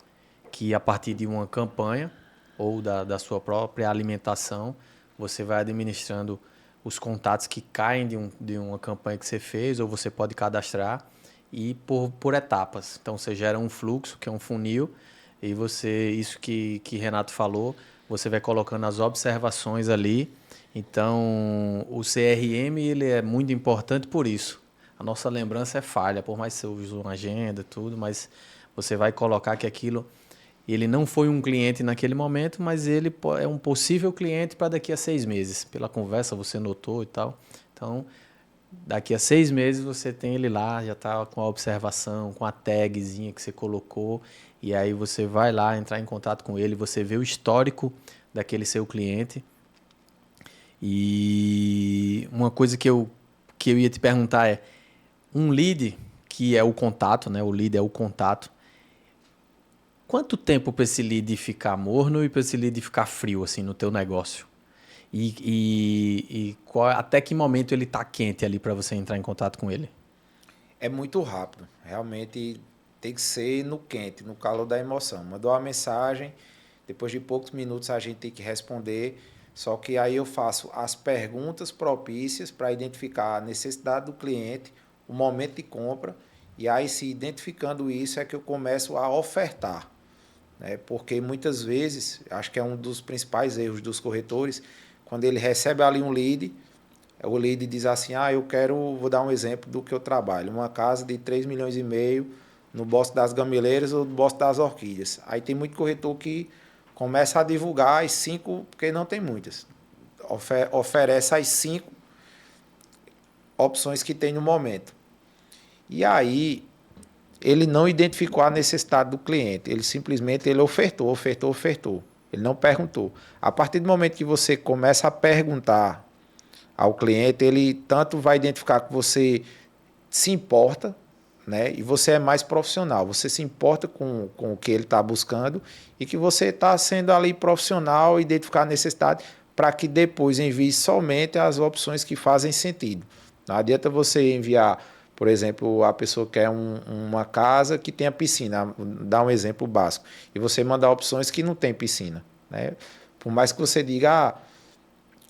que a partir de uma campanha ou da sua própria alimentação, você vai administrando os contatos que caem de uma campanha que você fez, ou você pode cadastrar, e por etapas. Então, você gera um fluxo, que é um funil, e isso que Renato falou, você vai colocando as observações ali. Então, o CRM ele é muito importante por isso. A nossa lembrança é falha, por mais que você use uma agenda e tudo, mas você vai colocar que aquilo, ele não foi um cliente naquele momento, mas ele é um possível cliente para daqui a 6 meses. Pela conversa você notou e tal. Então, daqui a 6 meses você tem ele lá, já está com a observação, com a tagzinha que você colocou, e aí você vai lá entrar em contato com ele, você vê o histórico daquele seu cliente. E uma coisa que eu ia te perguntar é, um lead, que é o contato, né? O lead é o contato. Quanto tempo para esse lead ficar morno e para esse lead ficar frio assim no teu negócio? Até que momento ele está quente ali para você entrar em contato com ele? É muito rápido. Realmente tem que ser no quente, no calor da emoção. Mandou uma mensagem, depois de poucos minutos a gente tem que responder. Só que aí eu faço as perguntas propícias para identificar a necessidade do cliente, o momento de compra. E aí, se identificando isso, é que eu começo a ofertar. Né? Porque muitas vezes, acho que é um dos principais erros dos corretores, quando ele recebe ali um lead, o lead diz assim, eu quero, vou dar um exemplo do que eu trabalho, uma casa de 3,5 milhões no Bosque das Gameleiras ou no Bosque das Orquídeas. Aí tem muito corretor que começa a divulgar as 5, porque não tem muitas. Oferece as 5 opções que tem no momento. E aí, ele não identificou a necessidade do cliente, ele simplesmente ofertou. Ele não perguntou. A partir do momento que você começa a perguntar ao cliente, ele tanto vai identificar que você se importa, né? E você é mais profissional, você se importa com o que ele está buscando e que você está sendo ali profissional, identificar a necessidade para que depois envie somente as opções que fazem sentido. Não adianta você enviar, por exemplo, a pessoa quer uma casa que tenha piscina, dá um exemplo básico, e você mandar opções que não tem piscina, né? Por mais que você diga,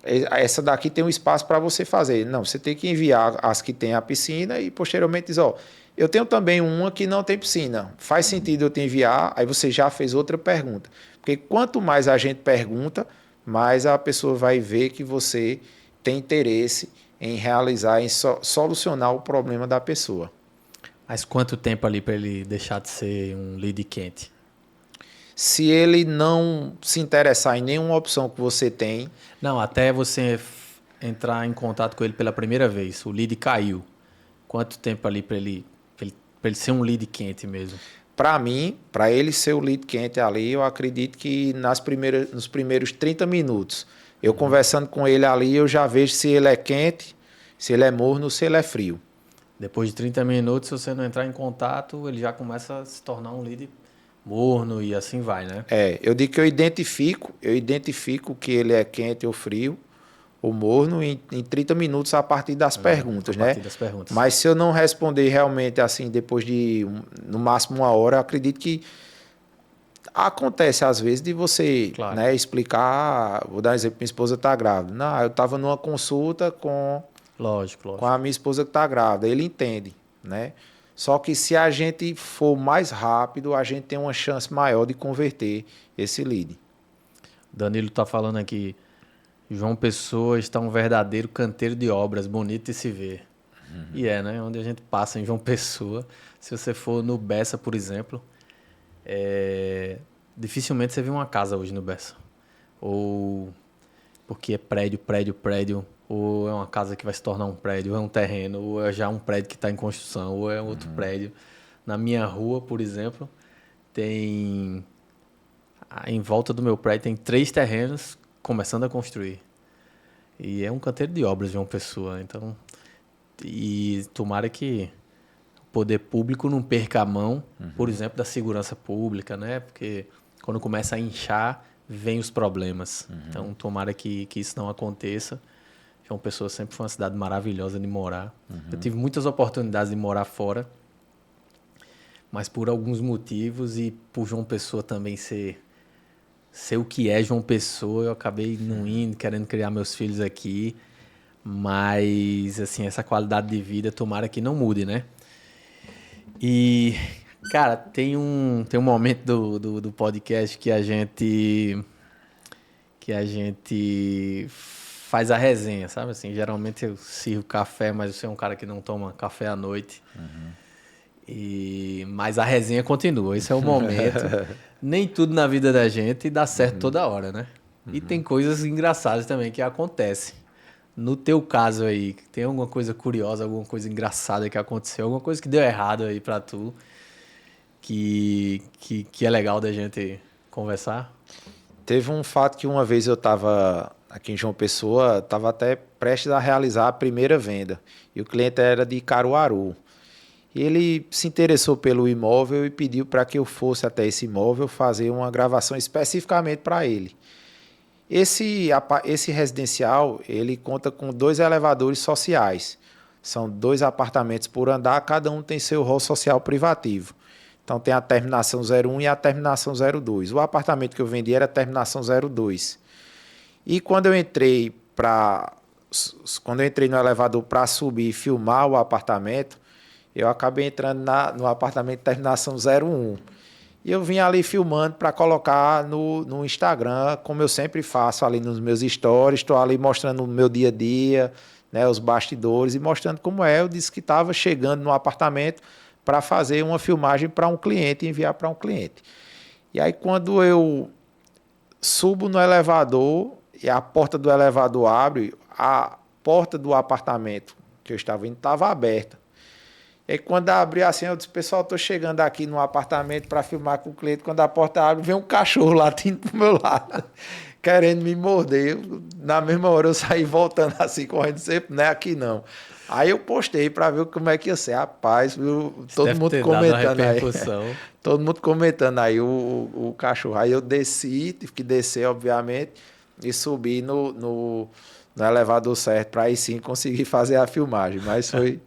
essa daqui tem um espaço para você fazer. Não, você tem que enviar as que tem a piscina e posteriormente diz, eu tenho também uma que não tem piscina. Faz sentido eu te enviar? Aí você já fez outra pergunta. Porque quanto mais a gente pergunta, mais a pessoa vai ver que você tem interesse em realizar, em solucionar o problema da pessoa. Mas quanto tempo ali para ele deixar de ser um lead quente? Se ele não se interessar em nenhuma opção que você tem... Não, até você entrar em contato com ele pela primeira vez, o lead caiu. Quanto tempo ali para ele ser um lead quente mesmo? Para mim, para ele ser o lead quente ali, eu acredito que nos primeiros 30 minutos, eu conversando com ele ali, eu já vejo se ele é quente, se ele é morno, se ele é frio. Depois de 30 minutos, se você não entrar em contato, ele já começa a se tornar um lead morno e assim vai, né? Eu digo que eu identifico que ele é quente ou frio, ou morno, em 30 minutos a partir das perguntas, a partir das perguntas. Mas se eu não responder realmente assim, depois de no máximo 1 hora, eu acredito que acontece às vezes de você, Claro. né, explicar, vou dar um exemplo, minha esposa está grávida. Não, eu estava numa consulta com a minha esposa que está grávida, ele entende, né? Só que se a gente for mais rápido, a gente tem uma chance maior de converter esse lead. Danilo está falando aqui, João Pessoa está um verdadeiro canteiro de obras, bonito de se ver. E né? Onde a gente passa em João Pessoa, se você for no Bessa, por exemplo, dificilmente você vê uma casa hoje no Bessa. Ou porque é prédio, ou é uma casa que vai se tornar um prédio, ou é um terreno, ou é já um prédio que está em construção, ou é outro prédio. Na minha rua, por exemplo, em volta do meu prédio tem 3 terrenos começando a construir. E é um canteiro de obras de uma pessoa. Então, e tomara que o poder público não perca a mão, por exemplo, da segurança pública, né? Porque quando começa a inchar, vem os problemas. Então, tomara que isso não aconteça. João Pessoa sempre foi uma cidade maravilhosa de morar. Eu tive muitas oportunidades de morar fora, mas por alguns motivos e por João Pessoa também ser o que é João Pessoa, eu acabei não indo, querendo criar meus filhos aqui. Mas, assim, essa qualidade de vida, tomara que não mude, né? E, cara, tem um momento do podcast que a gente faz a resenha, sabe? Assim, geralmente eu sirvo café, mas você é um cara que não toma café à noite. Mas a resenha continua, esse é o momento. Nem tudo na vida da gente dá certo toda hora, né? E tem coisas engraçadas também que acontecem. No teu caso aí, tem alguma coisa curiosa, alguma coisa engraçada que aconteceu, alguma coisa que deu errado aí pra tu, que é legal da gente conversar? Teve um fato que uma vez eu estava aqui em João Pessoa, estava até prestes a realizar a primeira venda. E o cliente era de Caruaru. E ele se interessou pelo imóvel e pediu para que eu fosse até esse imóvel fazer uma gravação especificamente para ele. Esse residencial, ele conta com 2 elevadores sociais. São 2 apartamentos por andar, cada um tem seu hall social privativo. Então tem a terminação 01 e a terminação 02. O apartamento que eu vendi era a terminação 02. E quando eu entrei no elevador para subir e filmar o apartamento, eu acabei entrando no apartamento de terminação 01. E eu vim ali filmando para colocar no Instagram, como eu sempre faço ali nos meus stories. Estou ali mostrando o meu dia a dia, né, os bastidores, e mostrando como é. Eu disse que estava chegando no apartamento para fazer uma filmagem para um cliente e enviar para um cliente. E aí, quando eu subo no elevador e a porta do elevador abre, a porta do apartamento que eu estava indo estava aberta. E aí, quando abri assim, eu disse, pessoal, estou chegando aqui no apartamento para filmar com o cliente. Quando a porta abre, vem um cachorro latindo pro meu lado, querendo me morder. Na mesma hora eu saí voltando assim, correndo sempre, não é aqui não. Aí eu postei para ver como é que ia ser. Rapaz, viu? Todo mundo comentando aí. Todo mundo comentando aí o cachorro. Aí eu desci, tive que descer, obviamente, e subi no elevador certo para aí sim conseguir fazer a filmagem. Mas foi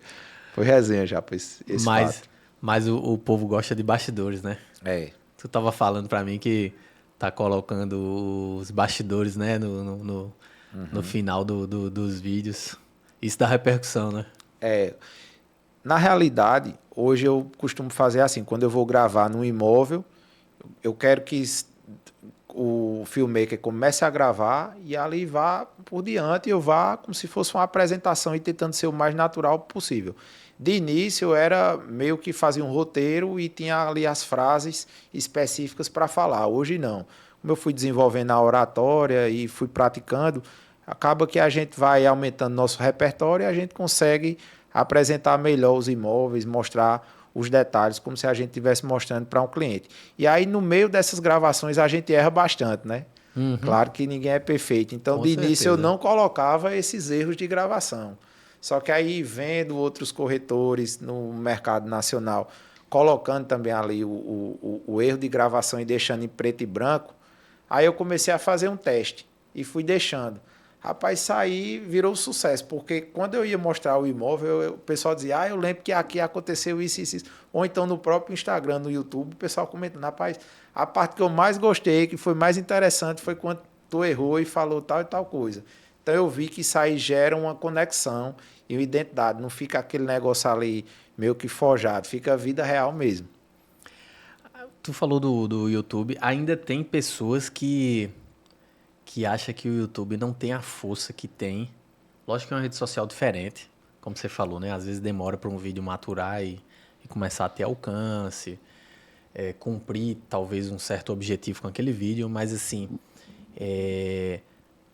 resenha já, esse fato. Mas o povo gosta de bastidores, né? É. Tu tava falando para mim que tá colocando os bastidores, né, no final dos vídeos. Isso dá repercussão, né? Na realidade, hoje eu costumo fazer assim, quando eu vou gravar num imóvel, eu quero que o filmmaker comece a gravar e ali vá por diante, eu vá como se fosse uma apresentação e tentando ser o mais natural possível. De início, eu era meio que fazia um roteiro e tinha ali as frases específicas para falar. Hoje não. Como eu fui desenvolvendo a oratória e fui praticando, acaba que a gente vai aumentando nosso repertório e a gente consegue apresentar melhor os imóveis, mostrar os detalhes, como se a gente estivesse mostrando para um cliente. E aí, no meio dessas gravações, a gente erra bastante, né? Uhum. Claro que ninguém é perfeito. Então, Com de início, certeza. eu não colocava esses erros de gravação. Só que aí, vendo outros corretores no mercado nacional, colocando também ali o erro de gravação e deixando em preto e branco, aí eu comecei a fazer um teste e fui deixando. Rapaz, saí, virou sucesso, porque quando eu ia mostrar o imóvel, o pessoal dizia, eu lembro que aqui aconteceu isso, isso, isso. Ou então no próprio Instagram, no YouTube, o pessoal comentando, rapaz, a parte que eu mais gostei, que foi mais interessante, foi quando tu errou e falou tal e tal coisa. Então eu vi que isso aí gera uma conexão e uma identidade, não fica aquele negócio ali meio que forjado, fica a vida real mesmo. Tu falou do YouTube, ainda tem pessoas que acha que o YouTube não tem a força que tem. Lógico que é uma rede social diferente, como você falou, né? Às vezes demora para um vídeo maturar e começar a ter alcance, cumprir talvez um certo objetivo com aquele vídeo, mas assim,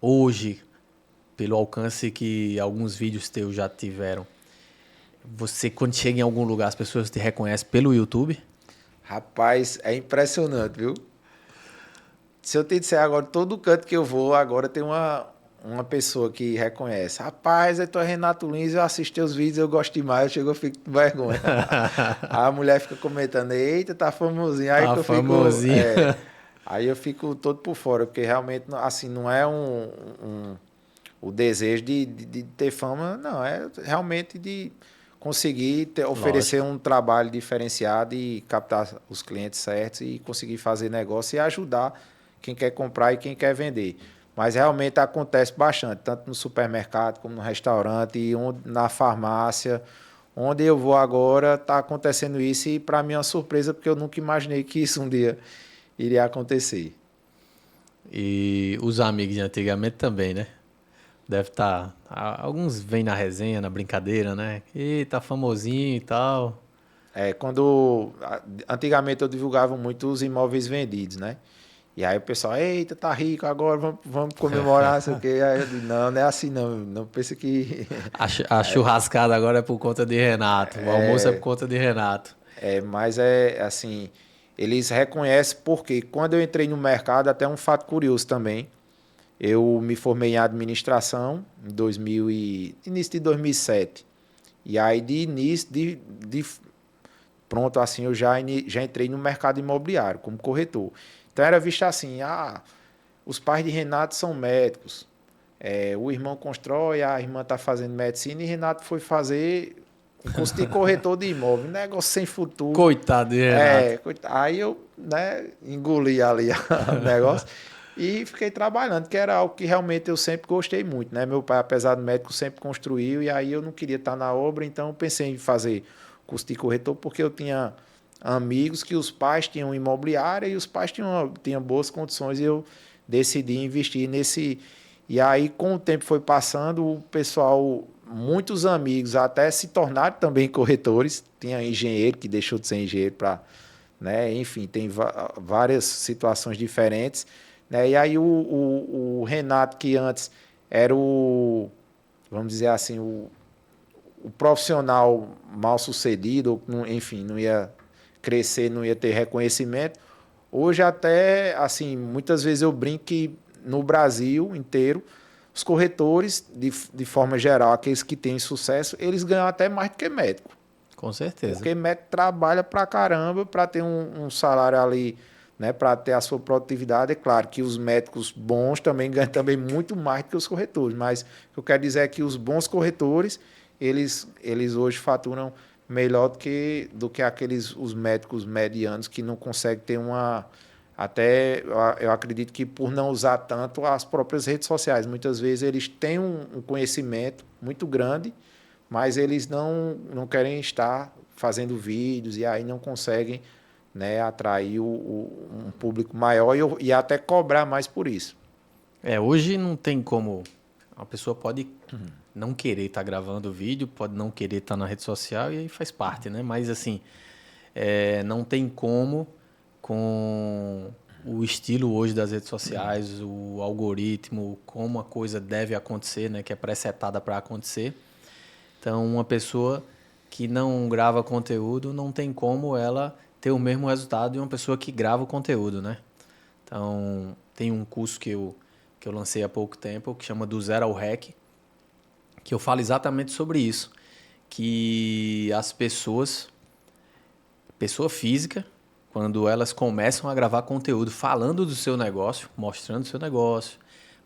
hoje, pelo alcance que alguns vídeos teus já tiveram, você quando chega em algum lugar, as pessoas te reconhecem pelo YouTube? Rapaz, é impressionante, viu? Se eu te disser agora, todo canto que eu vou, agora tem uma pessoa que reconhece. Rapaz, eu tô Renato Lins, eu assisti os vídeos, eu gosto demais, eu fico com vergonha. A mulher fica comentando, eita, tá famosinho. Aí Tá que eu famosinho. aí eu fico todo por fora, porque realmente, assim, não é o desejo de ter fama, não, é realmente de conseguir oferecer um trabalho diferenciado e captar os clientes certos e conseguir fazer negócio e ajudar quem quer comprar e quem quer vender. Mas realmente acontece bastante, tanto no supermercado como no restaurante e na farmácia. Onde eu vou agora está acontecendo isso e para mim é uma surpresa porque eu nunca imaginei que isso um dia iria acontecer. E os amigos de antigamente também, né? Deve estar. Alguns vêm na resenha, na brincadeira, né? E tá famosinho e tal. Antigamente eu divulgava muito os imóveis vendidos, né? E aí o pessoal, eita, tá rico agora, vamos comemorar, sei o quê. Aí eu digo, não é assim não, não pensa que... A churrascada agora é por conta de Renato. O almoço é por conta de Renato. Mas assim, eles reconhecem porque quando eu entrei no mercado, até um fato curioso também, eu me formei em administração em início de 2007. E aí de início, pronto, assim, eu já entrei no mercado imobiliário como corretor. Então era visto assim, os pais de Renato são médicos. O irmão constrói, a irmã está fazendo medicina e Renato foi fazer um curso de corretor de imóvel. Negócio sem futuro. Coitado de Renato. Aí eu, né, engoli ali o negócio e fiquei trabalhando, que era algo que realmente eu sempre gostei muito, né? Meu pai, apesar de médico, sempre construiu e aí eu não queria estar na obra, então eu pensei em fazer curso de corretor porque eu tinha amigos que os pais tinham imobiliária e os pais tinham boas condições e eu decidi investir nesse. E aí, com o tempo foi passando, o pessoal, muitos amigos até se tornaram também corretores. Tinha engenheiro que deixou de ser engenheiro para, né? Enfim, tem várias situações diferentes, né? E aí o Renato, que antes era vamos dizer assim, o profissional mal sucedido, enfim, não ia crescer, não ia ter reconhecimento. Hoje até, assim, muitas vezes eu brinco que no Brasil inteiro, os corretores, de forma geral, aqueles que têm sucesso, eles ganham até mais do que médico. Com certeza. Porque médico trabalha pra caramba para ter um salário ali, né, para ter a sua produtividade. É claro que os médicos bons também ganham também muito mais do que os corretores, mas o que eu quero dizer é que os bons corretores, eles hoje faturam melhor do que os médicos medianos que não conseguem ter até eu acredito que por não usar tanto as próprias redes sociais. Muitas vezes eles têm um conhecimento muito grande, mas eles não querem estar fazendo vídeos e aí não conseguem, né, atrair um público maior e até cobrar mais por isso. Hoje não tem como. A pessoa pode não querer estar gravando vídeo, pode não querer estar na rede social e aí faz parte, né? Mas assim, não tem como com o estilo hoje das redes sociais, o algoritmo, como a coisa deve acontecer, né? Que é pré-setada para acontecer. Então, uma pessoa que não grava conteúdo não tem como ela ter o mesmo resultado de uma pessoa que grava o conteúdo, né? Então, tem um curso que eu lancei há pouco tempo, que chama Do Zero ao REC, que eu falo exatamente sobre isso, que as pessoa física, quando elas começam a gravar conteúdo falando do seu negócio, mostrando o seu negócio,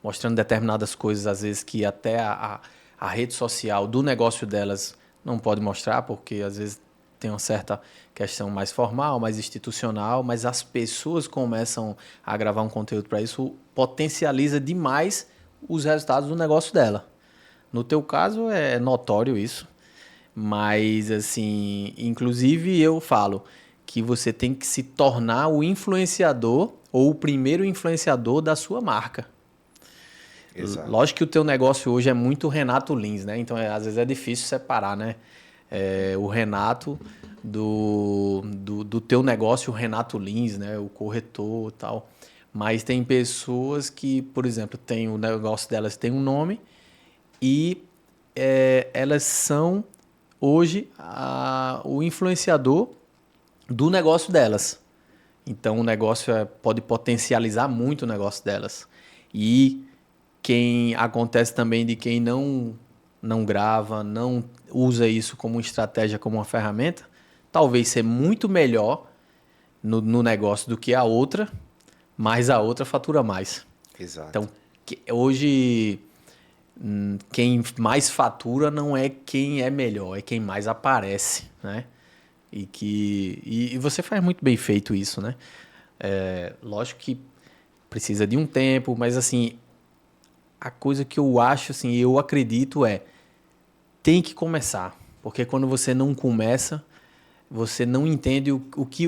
mostrando determinadas coisas, às vezes que até a rede social do negócio delas não pode mostrar, porque às vezes tem uma certa questão mais formal, mais institucional, mas as pessoas começam a gravar um conteúdo para isso, potencializa demais os resultados do negócio dela. No teu caso é notório isso, mas assim, inclusive eu falo que você tem que se tornar o influenciador ou o primeiro influenciador da sua marca. Exato. Lógico que o teu negócio hoje é muito Renato Lins, né? Então, às vezes é difícil separar, né? O Renato do teu negócio, o Renato Lins, né? O corretor e tal. Mas tem pessoas que, por exemplo, o negócio delas tem um nome e elas são hoje o influenciador do negócio delas. Então, o negócio pode potencializar muito o negócio delas. E acontece também de quem não grava, não usa isso como estratégia, como uma ferramenta, talvez ser muito melhor no negócio do que a outra, mas a outra fatura mais. Exato. Então, hoje, quem mais fatura não é quem é melhor, é quem mais aparece, né? E você faz muito bem feito isso, né? Lógico que precisa de um tempo, mas assim, a coisa que eu acho, assim, eu acredito tem que começar. Porque quando você não começa, você não entende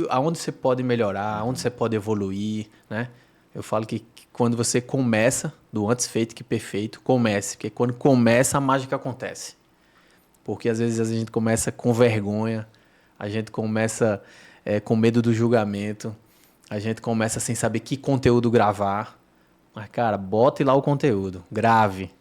aonde você pode melhorar, aonde você pode evoluir, né? Eu falo que quando você começa, do antes feito que perfeito, comece. Porque quando começa, a mágica acontece. Porque às vezes a gente começa com vergonha, a gente começa com medo do julgamento, a gente começa sem saber que conteúdo gravar. Mas, cara, bote lá o conteúdo, grave,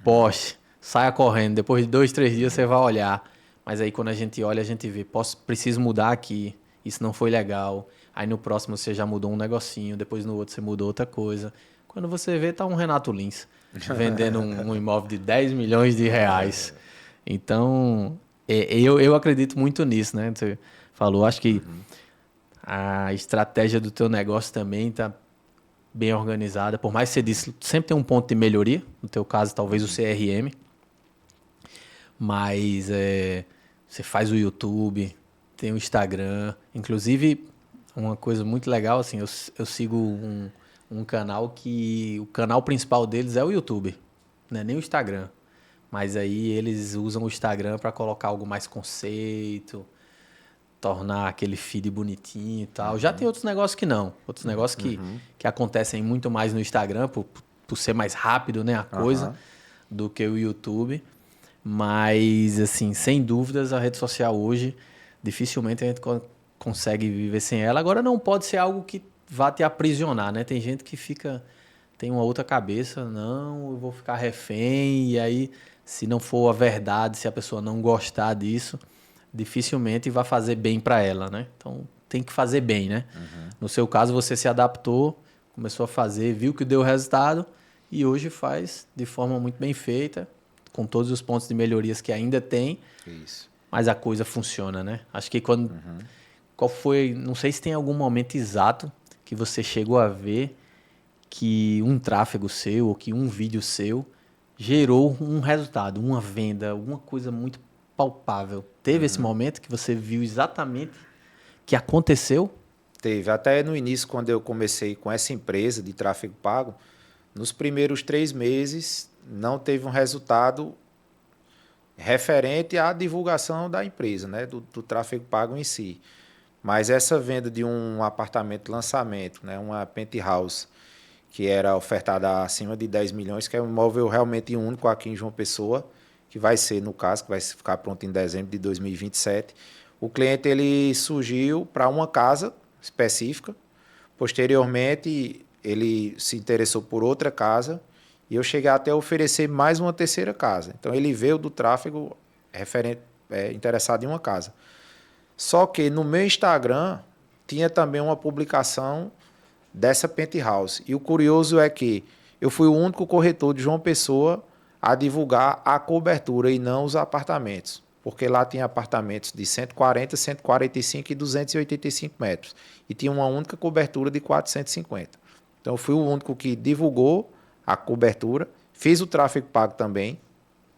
poste, saia correndo. Depois de 2, 3 dias você vai olhar. Mas aí quando a gente olha, a gente vê, preciso mudar aqui, isso não foi legal. Aí no próximo você já mudou um negocinho, depois no outro você mudou outra coisa. Quando você vê, tá um Renato Lins vendendo um imóvel de 10 milhões de reais. Então, eu acredito muito nisso, né? Você falou, acho que a estratégia do teu negócio também tá bem organizada. Por mais que você disse, sempre tem um ponto de melhoria. No teu caso, talvez o CRM. Mas você faz o YouTube, tem o Instagram. Inclusive, uma coisa muito legal, assim, eu sigo um canal que o canal principal deles é o YouTube, não é nem o Instagram. Mas aí eles usam o Instagram para colocar algo mais conceito, tornar aquele feed bonitinho e tal. Já tem outros negócios que não. Outros negócios que acontecem muito mais no Instagram, por ser mais rápido, né, a coisa, do que o YouTube. Mas, assim, sem dúvidas, a rede social hoje, dificilmente a gente consegue viver sem ela. Agora, não pode ser algo que vá te aprisionar, né? Tem gente que tem uma outra cabeça, não, eu vou ficar refém, e aí, se não for a verdade, se a pessoa não gostar disso, dificilmente vai fazer bem para ela, né? Então, tem que fazer bem, né? No seu caso, você se adaptou, começou a fazer, viu que deu resultado, e hoje faz de forma muito bem feita, com todos os pontos de melhorias que ainda tem, Isso. mas a coisa funciona, né? Acho que quando... Qual foi... Não sei se tem algum momento exato que você chegou a ver que um tráfego seu ou que um vídeo seu gerou um resultado, uma venda, alguma coisa muito palpável. Teve esse momento que você viu exatamente que aconteceu? Teve. Até no início, quando eu comecei com essa empresa de tráfego pago, nos primeiros 3 meses não teve um resultado referente à divulgação da empresa, né, do tráfego pago em si. Mas essa venda de um apartamento lançamento, né, uma penthouse, que era ofertada acima de 10 milhões, que é um imóvel realmente único aqui em João Pessoa, que vai ser, no caso, que vai ficar pronto em dezembro de 2027. O cliente ele surgiu para uma casa específica. Posteriormente, ele se interessou por outra casa e eu cheguei até a oferecer mais uma terceira casa. Então, ele veio do tráfego interessado em uma casa. Só que no meu Instagram tinha também uma publicação dessa penthouse. E o curioso é que eu fui o único corretor de João Pessoa a divulgar a cobertura e não os apartamentos. Porque lá tinha apartamentos de 140, 145 e 285 metros. E tinha uma única cobertura de 450. Então eu fui o único que divulgou a cobertura, fiz o tráfego pago também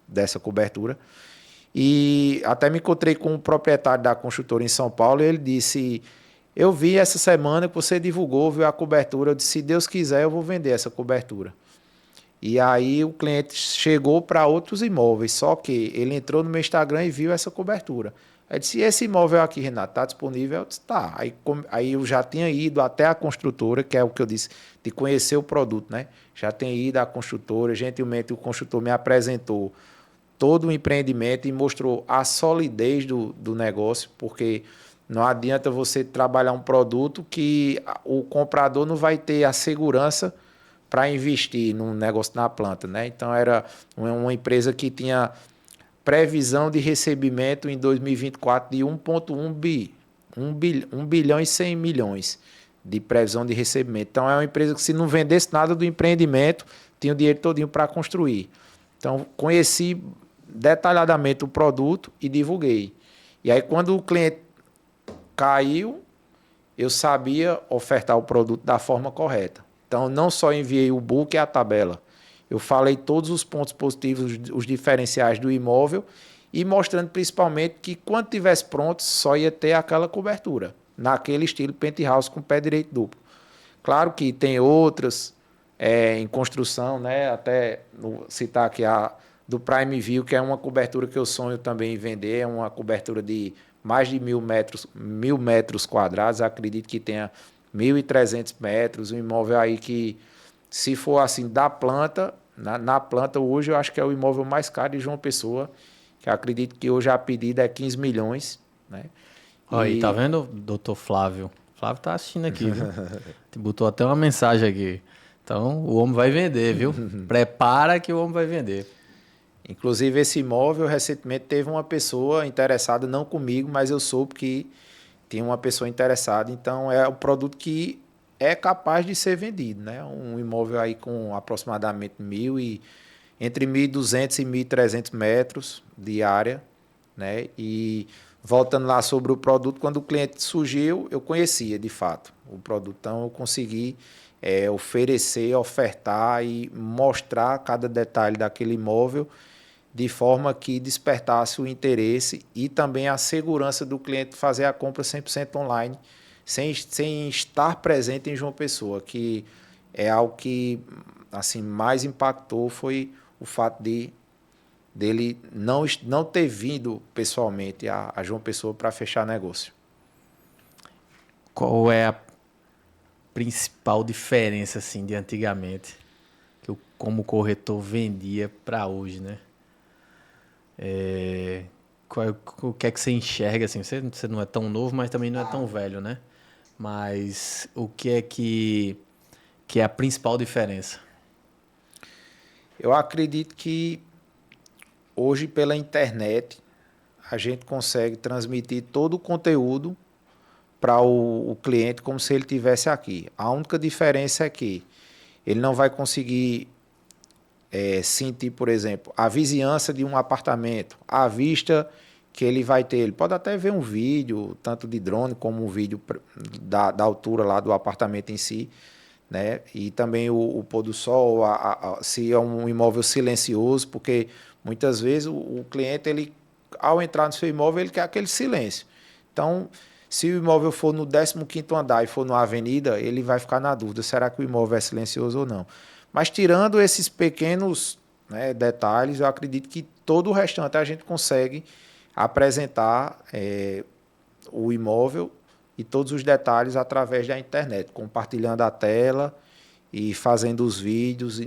dessa cobertura. E até me encontrei com o proprietário da construtora em São Paulo e ele disse: eu vi essa semana que você divulgou, viu a cobertura. Eu disse: se Deus quiser, eu vou vender essa cobertura. E aí o cliente chegou para outros imóveis, só que ele entrou no meu Instagram e viu essa cobertura. Aí disse: e esse imóvel aqui, Renato, está disponível? Eu disse: tá. Aí eu já tinha ido até a construtora, que é o que eu disse, de conhecer o produto, né? Já tinha ido à construtora, gentilmente o construtor me apresentou todo o empreendimento e mostrou a solidez do negócio, porque não adianta você trabalhar um produto que o comprador não vai ter a segurança para investir num negócio na planta, né? Então era uma empresa que tinha previsão de recebimento em 2024 de 1,1 bi, 1 bilhão e 100 milhões de previsão de recebimento. Então é uma empresa que, se não vendesse nada do empreendimento, tinha o dinheiro todinho para construir. Então conheci detalhadamente o produto e divulguei. E aí quando o cliente caiu, eu sabia ofertar o produto da forma correta. Então não só enviei o book e a tabela, eu falei todos os pontos positivos, os diferenciais do imóvel e mostrando principalmente que quando tivesse pronto só ia ter aquela cobertura, naquele estilo penthouse com pé direito duplo. Claro que tem outras em construção, né? Até citar aqui a do Prime View, que é uma cobertura que eu sonho também em vender, é uma cobertura de mais de 1.000 metros quadrados, acredito que tenha 1.300 metros, um imóvel aí que, se for assim, da planta, na planta hoje eu acho que é o imóvel mais caro de João Pessoa, que acredito que hoje a pedida é 15 milhões, né? Aí, tá vendo, doutor Flávio? Flávio tá assistindo aqui, viu? Botou até uma mensagem aqui. Então, o homem vai vender, viu? Prepara que o homem vai vender. Inclusive, esse imóvel, recentemente, teve uma pessoa interessada, não comigo, mas eu soube que tinha uma pessoa interessada. Então, é um produto que é capaz de ser vendido, né? Um imóvel aí com aproximadamente entre 1.200 e 1.300 metros de área, né? E voltando lá sobre o produto, quando o cliente surgiu, eu conhecia de fato o produto. Então eu consegui oferecer, ofertar e mostrar cada detalhe daquele imóvel de forma que despertasse o interesse e também a segurança do cliente fazer a compra 100% online, sem estar presente em João Pessoa, que é algo que assim mais impactou foi o fato dele não ter vindo pessoalmente a João Pessoa para fechar negócio. Qual é a principal diferença assim de antigamente que eu, como corretor vendia para hoje, né? O que é que você enxerga assim? Você não é tão novo, mas também não é tão velho, né? Mas o que é que é a principal diferença? Eu acredito que hoje pela internet a gente consegue transmitir todo o conteúdo para o cliente como se ele tivesse aqui. A única diferença é que ele não vai conseguir sentir, por exemplo, a vizinhança de um apartamento, a vista que ele vai ter. Ele pode até ver um vídeo, tanto de drone como um vídeo da altura lá do apartamento em si, né? E também o pôr do sol, se é um imóvel silencioso, porque muitas vezes o cliente, ele, ao entrar no seu imóvel, ele quer aquele silêncio. Então, se o imóvel for no 15º andar e for numa avenida, ele vai ficar na dúvida, será que o imóvel é silencioso ou não? Mas tirando esses pequenos, né, detalhes, eu acredito que todo o restante a gente consegue apresentar o imóvel e todos os detalhes através da internet, compartilhando a tela e fazendo os vídeos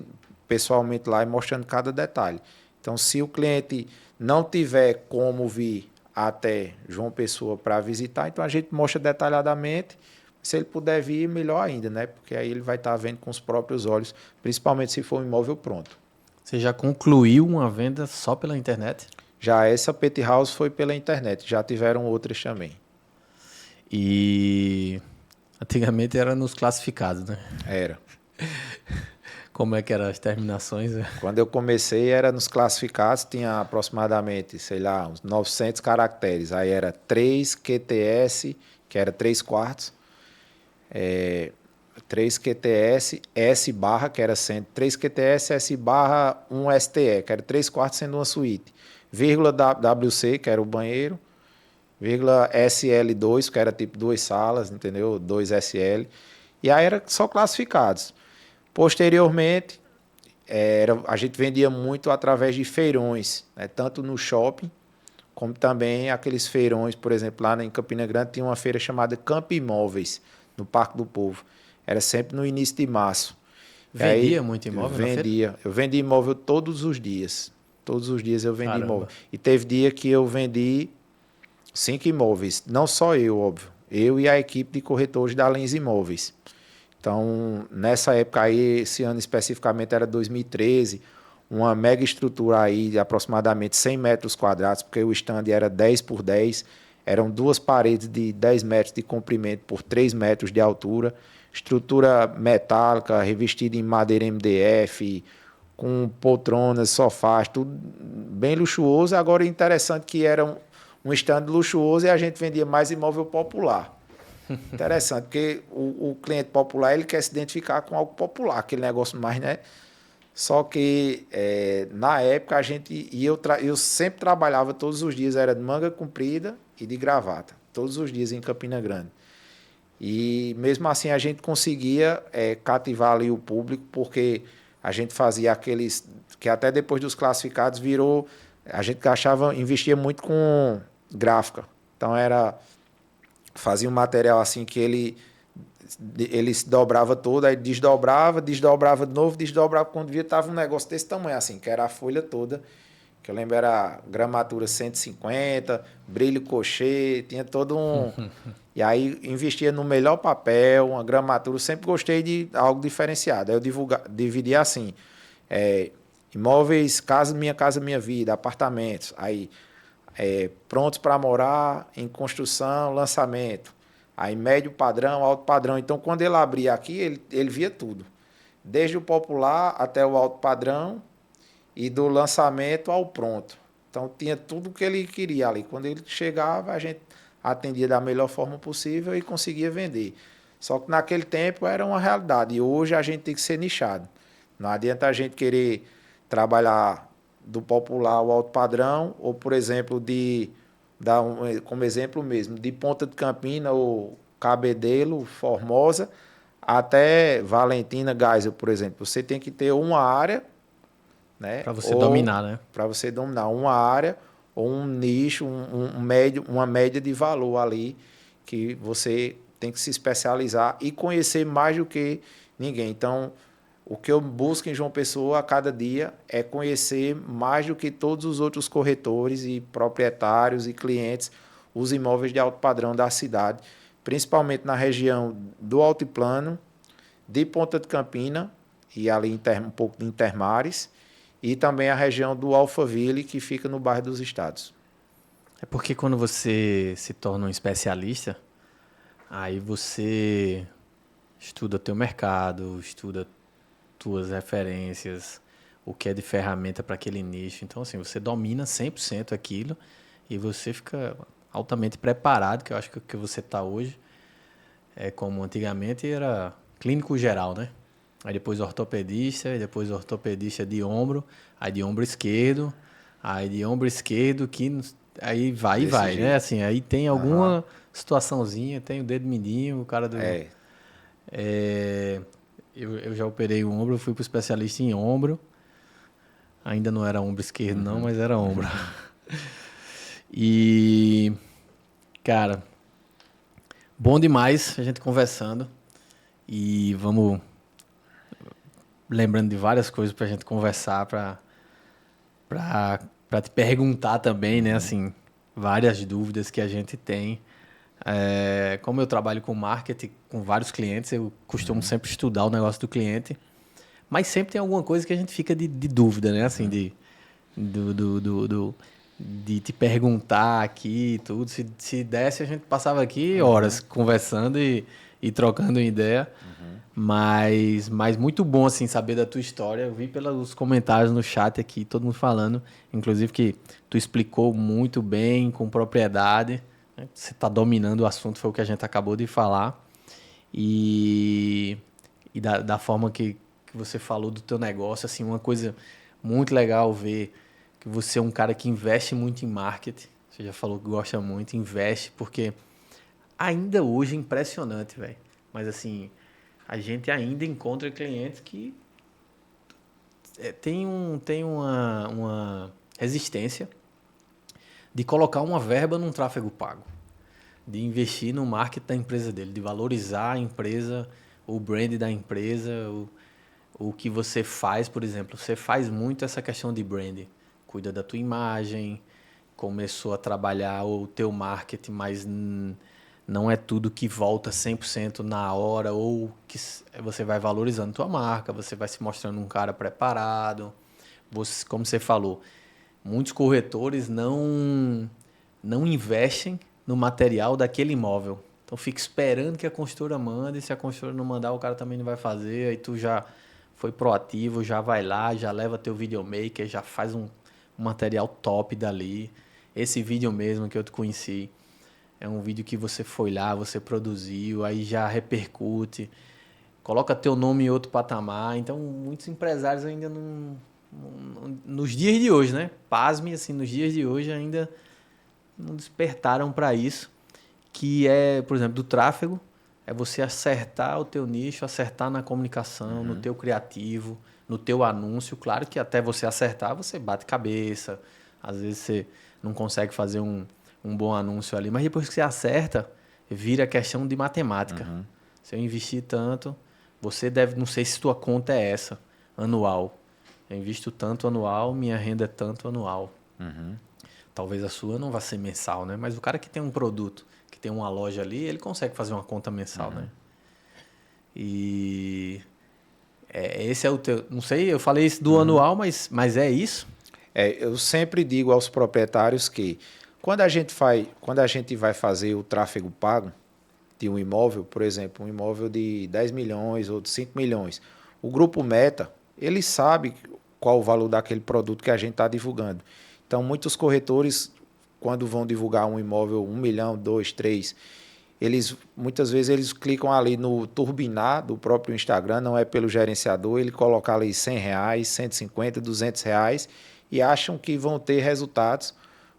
pessoalmente lá e mostrando cada detalhe. Então, se o cliente não tiver como vir até João Pessoa para visitar, então a gente mostra detalhadamente. Se ele puder vir, melhor ainda, né? Porque aí ele vai estar vendo com os próprios olhos, principalmente se for um imóvel pronto. Você já concluiu uma venda só pela internet? Já essa Pet House foi pela internet, já tiveram outras também. E antigamente era nos classificados, né? Era. Como é que eram as terminações? Quando eu comecei, era nos classificados, tinha aproximadamente, sei lá, uns 900 caracteres. Aí era 3 QTS, que era 3 quartos, 3 QTS, S barra, que era sendo 3 QTS, S barra 1 STE, que era 3 quartos sendo uma suíte, vírgula WC, que era o banheiro, vírgula SL2, que era tipo 2 salas, entendeu? 2 SL. E aí era só classificados. Posteriormente, a gente vendia muito através de feirões, né? Tanto no shopping, como também aqueles feirões, por exemplo, lá em Campina Grande tinha uma feira chamada Campo Imóveis, no Parque do Povo. Era sempre no início de março. Vendia aí, muito imóvel na feira? Eu vendia imóvel todos os dias. Todos os dias eu vendi Caramba. imóvel. E teve dia que eu vendi 5 imóveis. Não só eu, óbvio. Eu e a equipe de corretores da Lens Imóveis. Então, nessa época aí, esse ano especificamente era 2013, uma mega estrutura aí de aproximadamente 100 metros quadrados, porque o stand era 10 por 10, eram duas paredes de 10 metros de comprimento por 3 metros de altura, estrutura metálica, revestida em madeira MDF, com poltronas, sofás, tudo bem luxuoso. Agora, interessante que era um stand luxuoso e a gente vendia mais imóvel popular. Interessante, porque o cliente popular ele quer se identificar com algo popular, aquele negócio mais, né? Só que na época a gente eu sempre trabalhava todos os dias, era de manga comprida e de gravata, todos os dias em Campina Grande. E mesmo assim a gente conseguia cativar ali o público, porque a gente fazia aqueles que até depois dos classificados virou, a gente gastava, investia muito com gráfica. Então fazia um material assim que ele se dobrava todo, aí desdobrava de novo, desdobrava, quando via estava um negócio desse tamanho assim, que era a folha toda, que eu lembro era gramatura 150, brilho cochê, tinha todo um... E aí investia no melhor papel, uma gramatura, eu sempre gostei de algo diferenciado. Aí eu dividia assim, imóveis, casa, minha vida, apartamentos, aí prontos para morar, em construção, lançamento. Aí médio padrão, alto padrão. Então, quando ele abria aqui, ele via tudo. Desde o popular até o alto padrão e do lançamento ao pronto. Então, tinha tudo o que ele queria ali. Quando ele chegava, a gente atendia da melhor forma possível e conseguia vender. Só que naquele tempo era uma realidade. E hoje a gente tem que ser nichado. Não adianta a gente querer trabalhar do popular ao alto padrão, ou, por exemplo, como exemplo mesmo, de Ponta de Campina ou Cabedelo, Formosa, até Valentina, Geisel, por exemplo. Você tem que ter uma área, né? Para você Ou dominar, né? para você dominar uma área ou um nicho, uma média de valor ali que você tem que se especializar e conhecer mais do que ninguém. Então, o que eu busco em João Pessoa a cada dia é conhecer mais do que todos os outros corretores e proprietários e clientes os imóveis de alto padrão da cidade, principalmente na região do Altiplano, de Ponta de Campina e ali um pouco de Intermares, e também a região do Alphaville, que fica no bairro dos Estados. É porque quando você se torna um especialista, aí você estuda teu mercado, estuda tuas referências, o que é de ferramenta para aquele nicho. Então, assim, você domina 100% aquilo e você fica altamente preparado, que eu acho que o que você está hoje é como antigamente era clínico geral, né? Aí depois ortopedista, e depois ortopedista de ombro, aí de ombro esquerdo, aí de ombro esquerdo, aí vai e Desse vai, né? jeito. Assim, aí tem Aham. alguma situaçãozinha, tem o dedo mindinho, o cara do... É. é, eu já operei o ombro, fui pro especialista em ombro, ainda não era ombro esquerdo não, Uhum. mas era ombro. E, cara, bom demais a gente conversando e vamos lembrando de várias coisas pra gente conversar, pra, pra te perguntar também, né? Assim, várias dúvidas que a gente tem. Como eu trabalho com marketing, com vários clientes, eu costumo sempre estudar o negócio do cliente, mas sempre tem alguma coisa que a gente fica de dúvida, né? Assim, de te perguntar aqui e tudo. Se desse, a gente passava aqui horas conversando e trocando ideia. Mas muito bom, assim, saber da tua história. Eu vi pelos comentários no chat aqui, todo mundo falando, inclusive que tu explicou muito bem, com propriedade, né? Você está dominando o assunto, foi o que a gente acabou de falar. E, e da forma que você falou do teu negócio, assim, uma coisa muito legal ver que você é um cara que investe muito em marketing. Você já falou que gosta muito, investe, porque ainda hoje é impressionante, velho. Mas assim, a gente ainda encontra clientes que tem uma resistência de colocar uma verba num tráfego pago, de investir no marketing da empresa dele, de valorizar a empresa, o brand da empresa, o que você faz, por exemplo. Você faz muito essa questão de brand, cuida da tua imagem, começou a trabalhar o teu marketing, mas não é tudo que volta 100% na hora ou que você vai valorizando tua marca, você vai se mostrando um cara preparado. Você, como você falou, muitos corretores não investem no material daquele imóvel. Então fica esperando que a construtora mande, e se a construtora não mandar, o cara também não vai fazer, aí tu já foi proativo, já vai lá, já leva teu videomaker, já faz um material top dali. Esse vídeo mesmo que eu te conheci, é um vídeo que você foi lá, você produziu, aí já repercute, coloca teu nome em outro patamar. Então, muitos empresários ainda nos dias de hoje, né? Pasme, assim, nos dias de hoje ainda não despertaram para isso, que é, por exemplo, do tráfego, é você acertar o teu nicho, acertar na comunicação, no teu criativo, no teu anúncio. Claro que até você acertar, você bate cabeça, às vezes você não consegue fazer um bom anúncio ali, mas depois que você acerta, vira questão de matemática. Se eu investir tanto, você deve, não sei se tua conta é essa, anual. Eu invisto tanto anual, minha renda é tanto anual. Talvez a sua não vá ser mensal, né? Mas o cara que tem um produto, que tem uma loja ali, ele consegue fazer uma conta mensal, né? E esse é o teu... Não sei, eu falei isso do anual, mas é isso? Eu sempre digo aos proprietários que quando a gente vai fazer o tráfego pago de um imóvel, por exemplo, um imóvel de 10 milhões ou de 5 milhões, o grupo Meta, ele sabe qual o valor daquele produto que a gente está divulgando. Então, muitos corretores, quando vão divulgar um imóvel, 1 milhão, 2, 3, muitas vezes eles clicam ali no turbinar do próprio Instagram, não é pelo gerenciador, ele coloca ali R$100, 150, R$200 e acham que vão ter resultados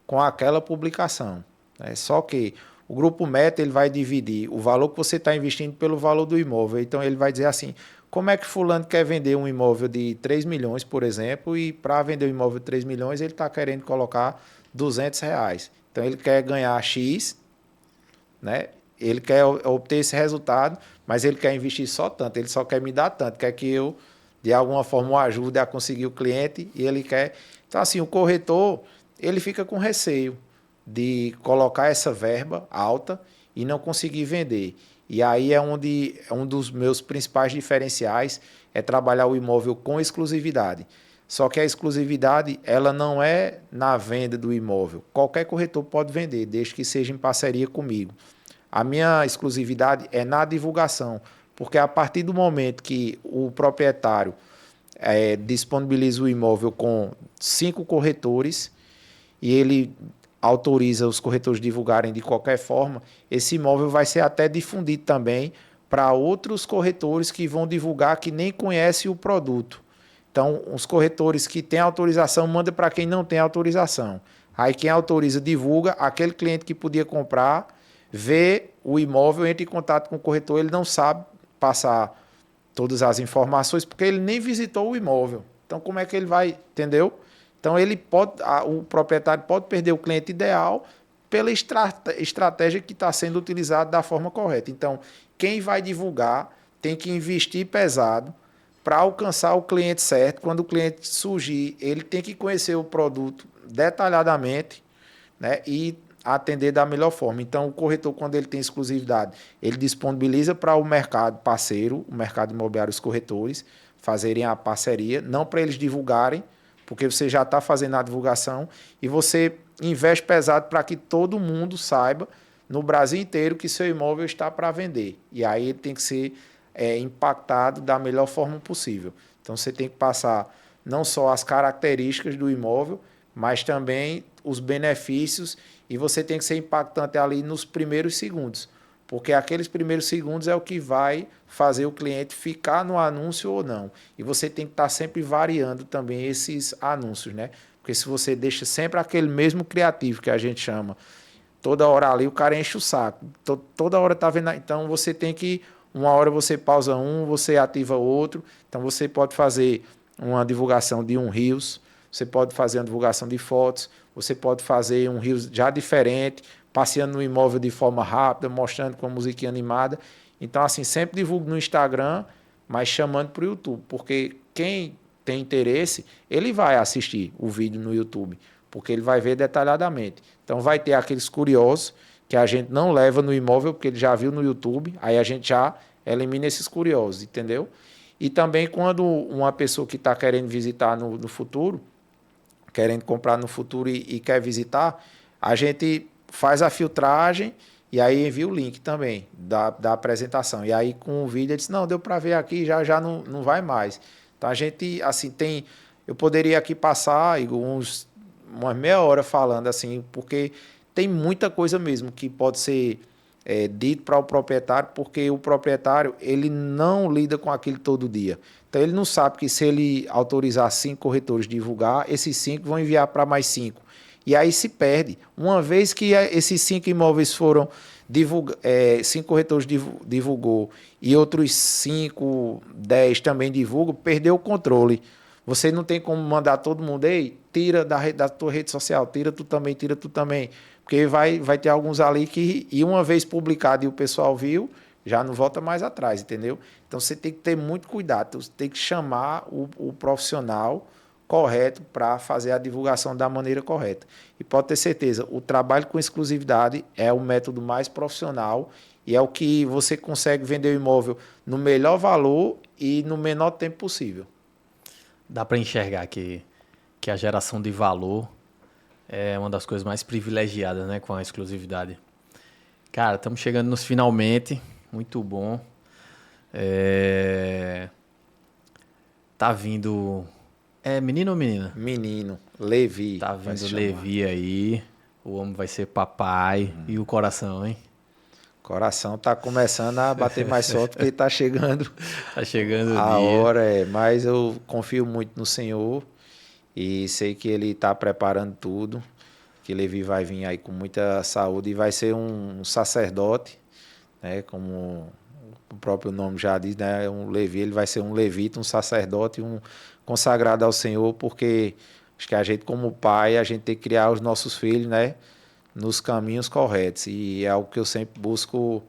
com aquela publicação. Né? Só que o grupo meta ele vai dividir o valor que você está investindo pelo valor do imóvel. Então ele vai dizer assim, como é que fulano quer vender um imóvel de 3 milhões, por exemplo, e para vender um imóvel de 3 milhões ele está querendo colocar R$200. Então ele quer ganhar X, né? Ele quer obter esse resultado, mas ele quer investir só tanto, ele só quer me dar tanto, quer que eu, de alguma forma, o ajude a conseguir o cliente e ele quer... Então, assim, o corretor, ele fica com receio de colocar essa verba alta e não conseguir vender. E aí é onde um dos meus principais diferenciais é trabalhar o imóvel com exclusividade. Só que a exclusividade, ela não é na venda do imóvel. Qualquer corretor pode vender, desde que seja em parceria comigo. A minha exclusividade é na divulgação, porque a partir do momento que o proprietário disponibiliza o imóvel com 5 corretores e ele autoriza os corretores divulgarem de qualquer forma, esse imóvel vai ser até difundido também para outros corretores que vão divulgar que nem conhecem o produto. Então, os corretores que têm autorização mandam para quem não tem autorização. Aí quem autoriza divulga, aquele cliente que podia comprar vê o imóvel, entra em contato com o corretor, ele não sabe passar todas as informações porque ele nem visitou o imóvel. Então, como é que ele vai, entendeu? Então, o proprietário pode perder o cliente ideal pela estratégia que está sendo utilizada da forma correta. Então, quem vai divulgar tem que investir pesado para alcançar o cliente certo. Quando o cliente surgir, ele tem que conhecer o produto detalhadamente, né, e atender da melhor forma. Então, o corretor, quando ele tem exclusividade, ele disponibiliza para o mercado parceiro, o mercado imobiliário, os corretores, fazerem a parceria, não para eles divulgarem, porque você já está fazendo a divulgação e você investe pesado para que todo mundo saiba, no Brasil inteiro, que seu imóvel está para vender. E aí ele tem que ser impactado da melhor forma possível. Então, você tem que passar não só as características do imóvel, mas também os benefícios, e você tem que ser impactante ali nos primeiros segundos, porque aqueles primeiros segundos é o que vai fazer o cliente ficar no anúncio ou não. E você tem que estar sempre variando também esses anúncios, né? Porque se você deixa sempre aquele mesmo criativo que a gente chama, toda hora ali o cara enche o saco, toda hora tá vendo, então você tem que, uma hora você pausa um, você ativa outro, então você pode fazer uma divulgação de um Reels, você pode fazer uma divulgação de fotos, você pode fazer um Reels já diferente, passeando no imóvel de forma rápida, mostrando com a musiquinha animada. Então, assim, sempre divulgo no Instagram, mas chamando para o YouTube, porque quem tem interesse, ele vai assistir o vídeo no YouTube, porque ele vai ver detalhadamente. Então, vai ter aqueles curiosos que a gente não leva no imóvel, porque ele já viu no YouTube, aí a gente já elimina esses curiosos, entendeu? E também quando uma pessoa que está querendo visitar no futuro, querendo comprar no futuro e quer visitar, a gente faz a filtragem e aí envia o link também da apresentação. E aí com o vídeo ele diz, não, deu para ver aqui, já não vai mais. Então a gente, assim, eu poderia aqui passar uma meia hora falando, assim, porque tem muita coisa mesmo que pode ser dito para o proprietário, porque o proprietário ele não lida com aquilo todo dia. Então ele não sabe que se ele autorizar 5 corretores divulgar, esses 5 vão enviar para mais 5. E aí se perde. Uma vez que esses 5 imóveis foram 5 corretores divulgou e outros 5, 10 também divulgam, perdeu o controle. Você não tem como mandar todo mundo, ei, tira da tua rede social, tira tu também. Porque vai ter alguns ali que, e uma vez publicado e o pessoal viu, já não volta mais atrás, entendeu? Então você tem que ter muito cuidado, você tem que chamar o profissional correto para fazer a divulgação da maneira correta. E pode ter certeza, o trabalho com exclusividade é o método mais profissional e é o que você consegue vender o imóvel no melhor valor e no menor tempo possível. Dá para enxergar que a geração de valor é uma das coisas mais privilegiadas, né, com a exclusividade. Cara, estamos chegando nos finalmente, muito bom. Tá vindo É menino ou menina? Menino, Levi, Tá vai vendo se o chamar. Levi aí. O homem vai ser papai. E o coração, hein? Coração tá começando a bater mais forte porque tá chegando Tá chegando o a dia. hora, mas eu confio muito no Senhor e sei que Ele está preparando tudo, que Levi vai vir aí com muita saúde e vai ser um sacerdote, né? Como o próprio nome já diz, né? Um Levi, ele vai ser um levita, um sacerdote, um consagrado ao Senhor, porque acho que a gente como pai, a gente tem que criar os nossos filhos, né? Nos caminhos corretos e é algo que eu sempre busco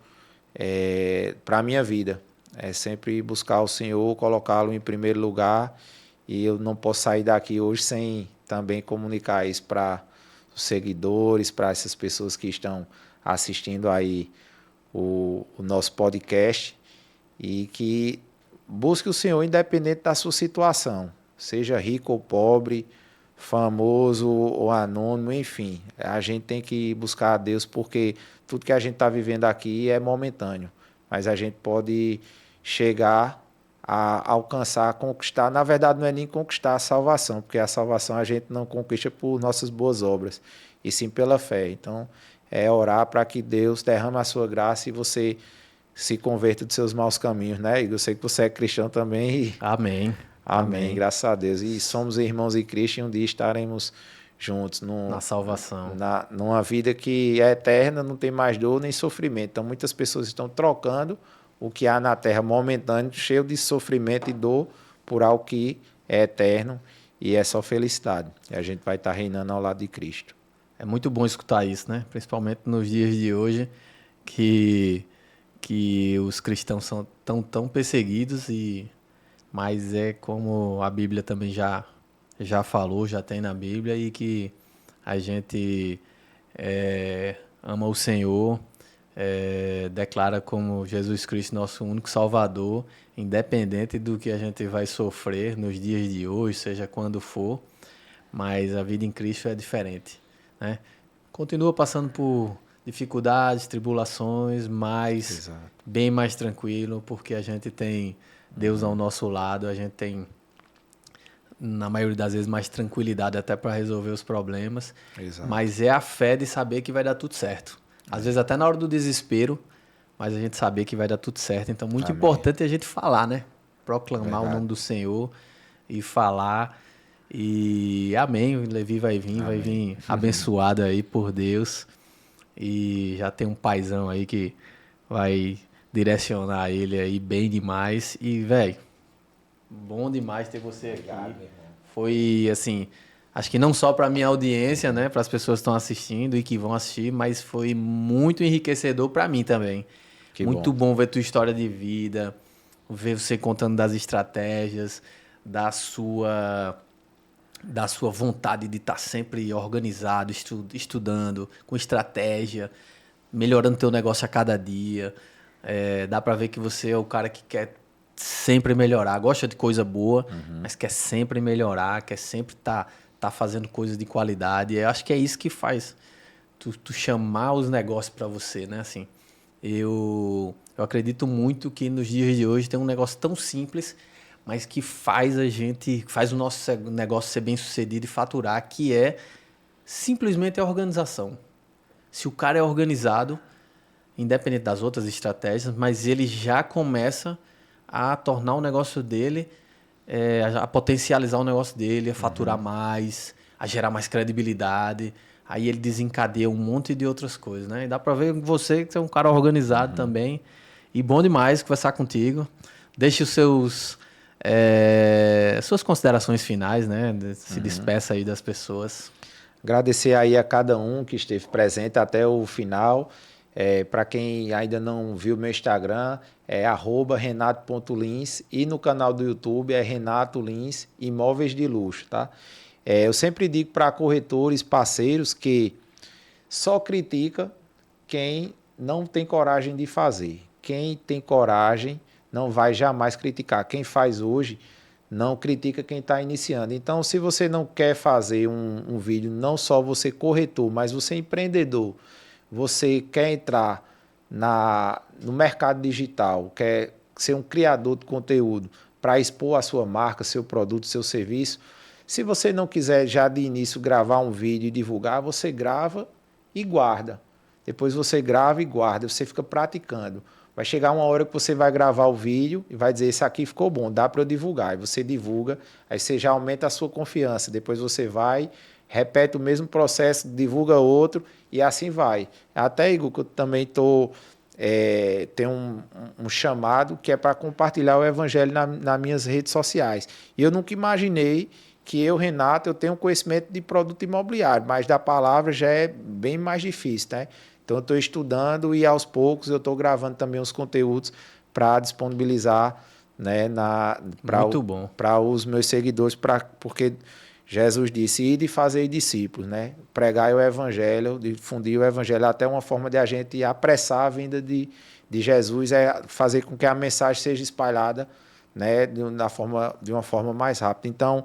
para a minha vida. É sempre buscar o Senhor, colocá-lo em primeiro lugar e eu não posso sair daqui hoje sem também comunicar isso para os seguidores, para essas pessoas que estão assistindo aí o nosso podcast e que busque o Senhor independente da sua situação, seja rico ou pobre, famoso ou anônimo, enfim. A gente tem que buscar a Deus porque tudo que a gente está vivendo aqui é momentâneo, mas a gente pode chegar a alcançar, a conquistar. Na verdade, não é nem conquistar a salvação, porque a salvação a gente não conquista por nossas boas obras, e sim pela fé. Então, é orar para que Deus derrame a sua graça e você se converta dos seus maus caminhos, né? E eu sei que você é cristão também. E... Amém. Amém, Amém. graças a Deus. E somos irmãos em Cristo e um dia estaremos juntos Na salvação. numa vida que é eterna, não tem mais dor nem sofrimento. Então muitas pessoas estão trocando o que há na terra momentâneo, cheio de sofrimento e dor, por algo que é eterno e é só felicidade. E a gente vai estar reinando ao lado de Cristo. É muito bom escutar isso, né? Principalmente nos dias de hoje, que, que os cristãos são tão perseguidos, mas é como a Bíblia também já falou, já tem na Bíblia, e que a gente ama o Senhor, declara como Jesus Cristo nosso único Salvador, independente do que a gente vai sofrer nos dias de hoje, seja quando for, mas a vida em Cristo é diferente, né? Continua passando por dificuldades, tribulações, mas Exato. bem mais tranquilo, porque a gente tem Deus ao nosso lado, a gente tem, na maioria das vezes, mais tranquilidade até para resolver os problemas, Exato. mas é a fé de saber que vai dar tudo certo. Às vezes até na hora do desespero, mas a gente saber que vai dar tudo certo. Então, muito Amém. importante é a gente falar, né? Proclamar o Verdade. nome do Senhor e falar. E amém, o Levi vai Amém. vir abençoado aí por Deus. E já tem um paizão aí que vai direcionar ele aí bem demais. E, velho, bom demais ter você Obrigado, aqui. meu irmão. Foi assim, acho que não só para minha audiência, né, para as pessoas que estão assistindo e que vão assistir, mas foi muito enriquecedor para mim também. Que Muito bom. bom ver tua história de vida, ver você contando das estratégias, da sua da sua vontade de estar sempre organizado, estudando, com estratégia, melhorando teu negócio a cada dia. Dá para ver que você é o cara que quer sempre melhorar, gosta de coisa boa, mas quer sempre melhorar, quer sempre tá fazendo coisas de qualidade. Eu acho que é isso que faz tu chamar os negócios para você, né? Assim, eu acredito muito que nos dias de hoje tem um negócio tão simples, mas que faz o nosso negócio ser bem sucedido e faturar, que é simplesmente a organização. Se o cara é organizado, independente das outras estratégias, mas ele já começa a tornar o negócio dele, a potencializar o negócio dele, a faturar mais, a gerar mais credibilidade. Aí ele desencadeia um monte de outras coisas, né? E dá pra ver você que é um cara organizado também. E bom demais conversar contigo. Deixe os suas considerações finais, né? Se despeça aí das pessoas. Agradecer aí a cada um que esteve presente até o final. Para quem ainda não viu meu Instagram, é @renato.lins e no canal do YouTube é Renato Lins Imóveis de Luxo, tá? Eu sempre digo para corretores, parceiros que só critica quem não tem coragem de fazer. Quem tem coragem não vai jamais criticar. Quem faz hoje não critica quem está iniciando. Então, se você não quer fazer um vídeo, não só você corretor, mas você empreendedor, você quer entrar no mercado digital, quer ser um criador de conteúdo para expor a sua marca, seu produto, seu serviço, Se você não quiser já de início gravar um vídeo e divulgar, você grava e guarda. Depois você grava e guarda, você fica praticando. Vai chegar uma hora que você vai gravar o vídeo e vai dizer, esse aqui ficou bom, dá para eu divulgar. E você divulga, aí você já aumenta a sua confiança. Depois você vai, repete o mesmo processo, divulga outro e assim vai. Até, Igor, que eu também estou... tem um chamado que é para compartilhar o evangelho nas minhas redes sociais. E eu nunca imaginei que eu, Renato, eu tenho conhecimento de produto imobiliário, mas da palavra já é bem mais difícil, né? Então eu estou estudando e aos poucos eu estou gravando também os conteúdos para disponibilizar, né, Muito bom. para os meus seguidores, porque Jesus disse, ide e fazei discípulos, né? Pregai o evangelho, difundir o evangelho, até uma forma de a gente apressar a vinda de Jesus, é fazer com que a mensagem seja espalhada, né, de uma forma mais rápida. Então,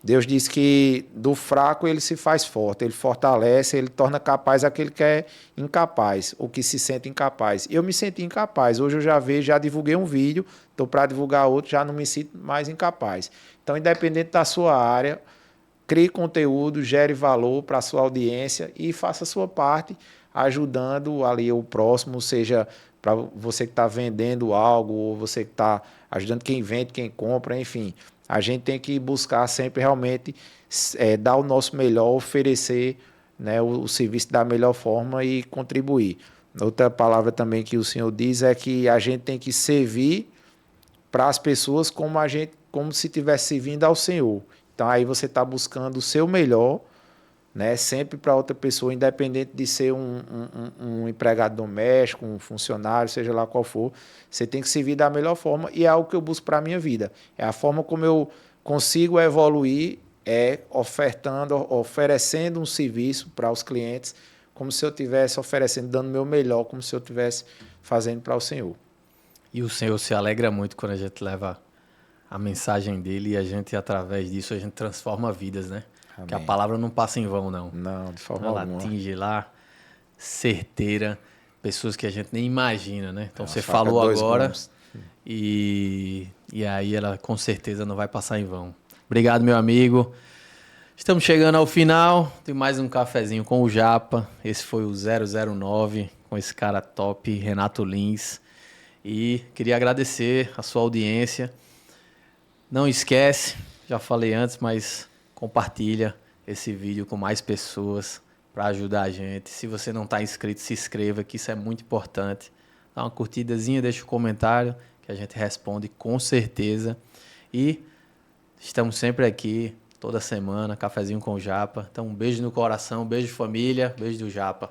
Deus diz que do fraco ele se faz forte, ele fortalece, ele torna capaz aquele que é incapaz, ou que se sente incapaz. Eu me senti incapaz, hoje eu já vejo, já divulguei um vídeo, estou para divulgar outro, já não me sinto mais incapaz. Então, independente da sua área, crie conteúdo, gere valor para a sua audiência e faça a sua parte ajudando ali o próximo, seja para você que está vendendo algo, ou você que está ajudando quem vende, quem compra, enfim. A gente tem que buscar sempre realmente dar o nosso melhor, oferecer, né, o serviço da melhor forma e contribuir. Outra palavra também que o senhor diz é que a gente tem que servir para as pessoas como se estivesse servindo ao Senhor. Então aí você está buscando o seu melhor, né, sempre para outra pessoa, independente de ser um empregado doméstico, um funcionário, seja lá qual for, você tem que servir da melhor forma e é algo que eu busco para a minha vida. É a forma como eu consigo evoluir, oferecendo um serviço para os clientes, como se eu estivesse oferecendo, dando o meu melhor, como se eu estivesse fazendo para o Senhor. E o Senhor se alegra muito quando a gente leva a mensagem dele e a gente, através disso, a gente transforma vidas, né? Amém. Que a palavra não passa em vão, não. Não, de forma Ela alguma. atinge lá, certeira, pessoas que a gente nem imagina, né? Então É uma você faca de falou dois agora gumes. e aí ela com certeza não vai passar em vão. Obrigado, meu amigo. Estamos chegando ao final de mais um cafezinho com o Japa. Esse foi o 009 com esse cara top, Renato Lins. E queria agradecer a sua audiência. Não esquece, já falei antes, mas compartilha esse vídeo com mais pessoas para ajudar a gente. Se você não está inscrito, se inscreva, que isso é muito importante. Dá uma curtidazinha, deixa um comentário que a gente responde com certeza. E estamos sempre aqui, toda semana, cafezinho com o Japa. Então um beijo no coração, beijo família, beijo do Japa.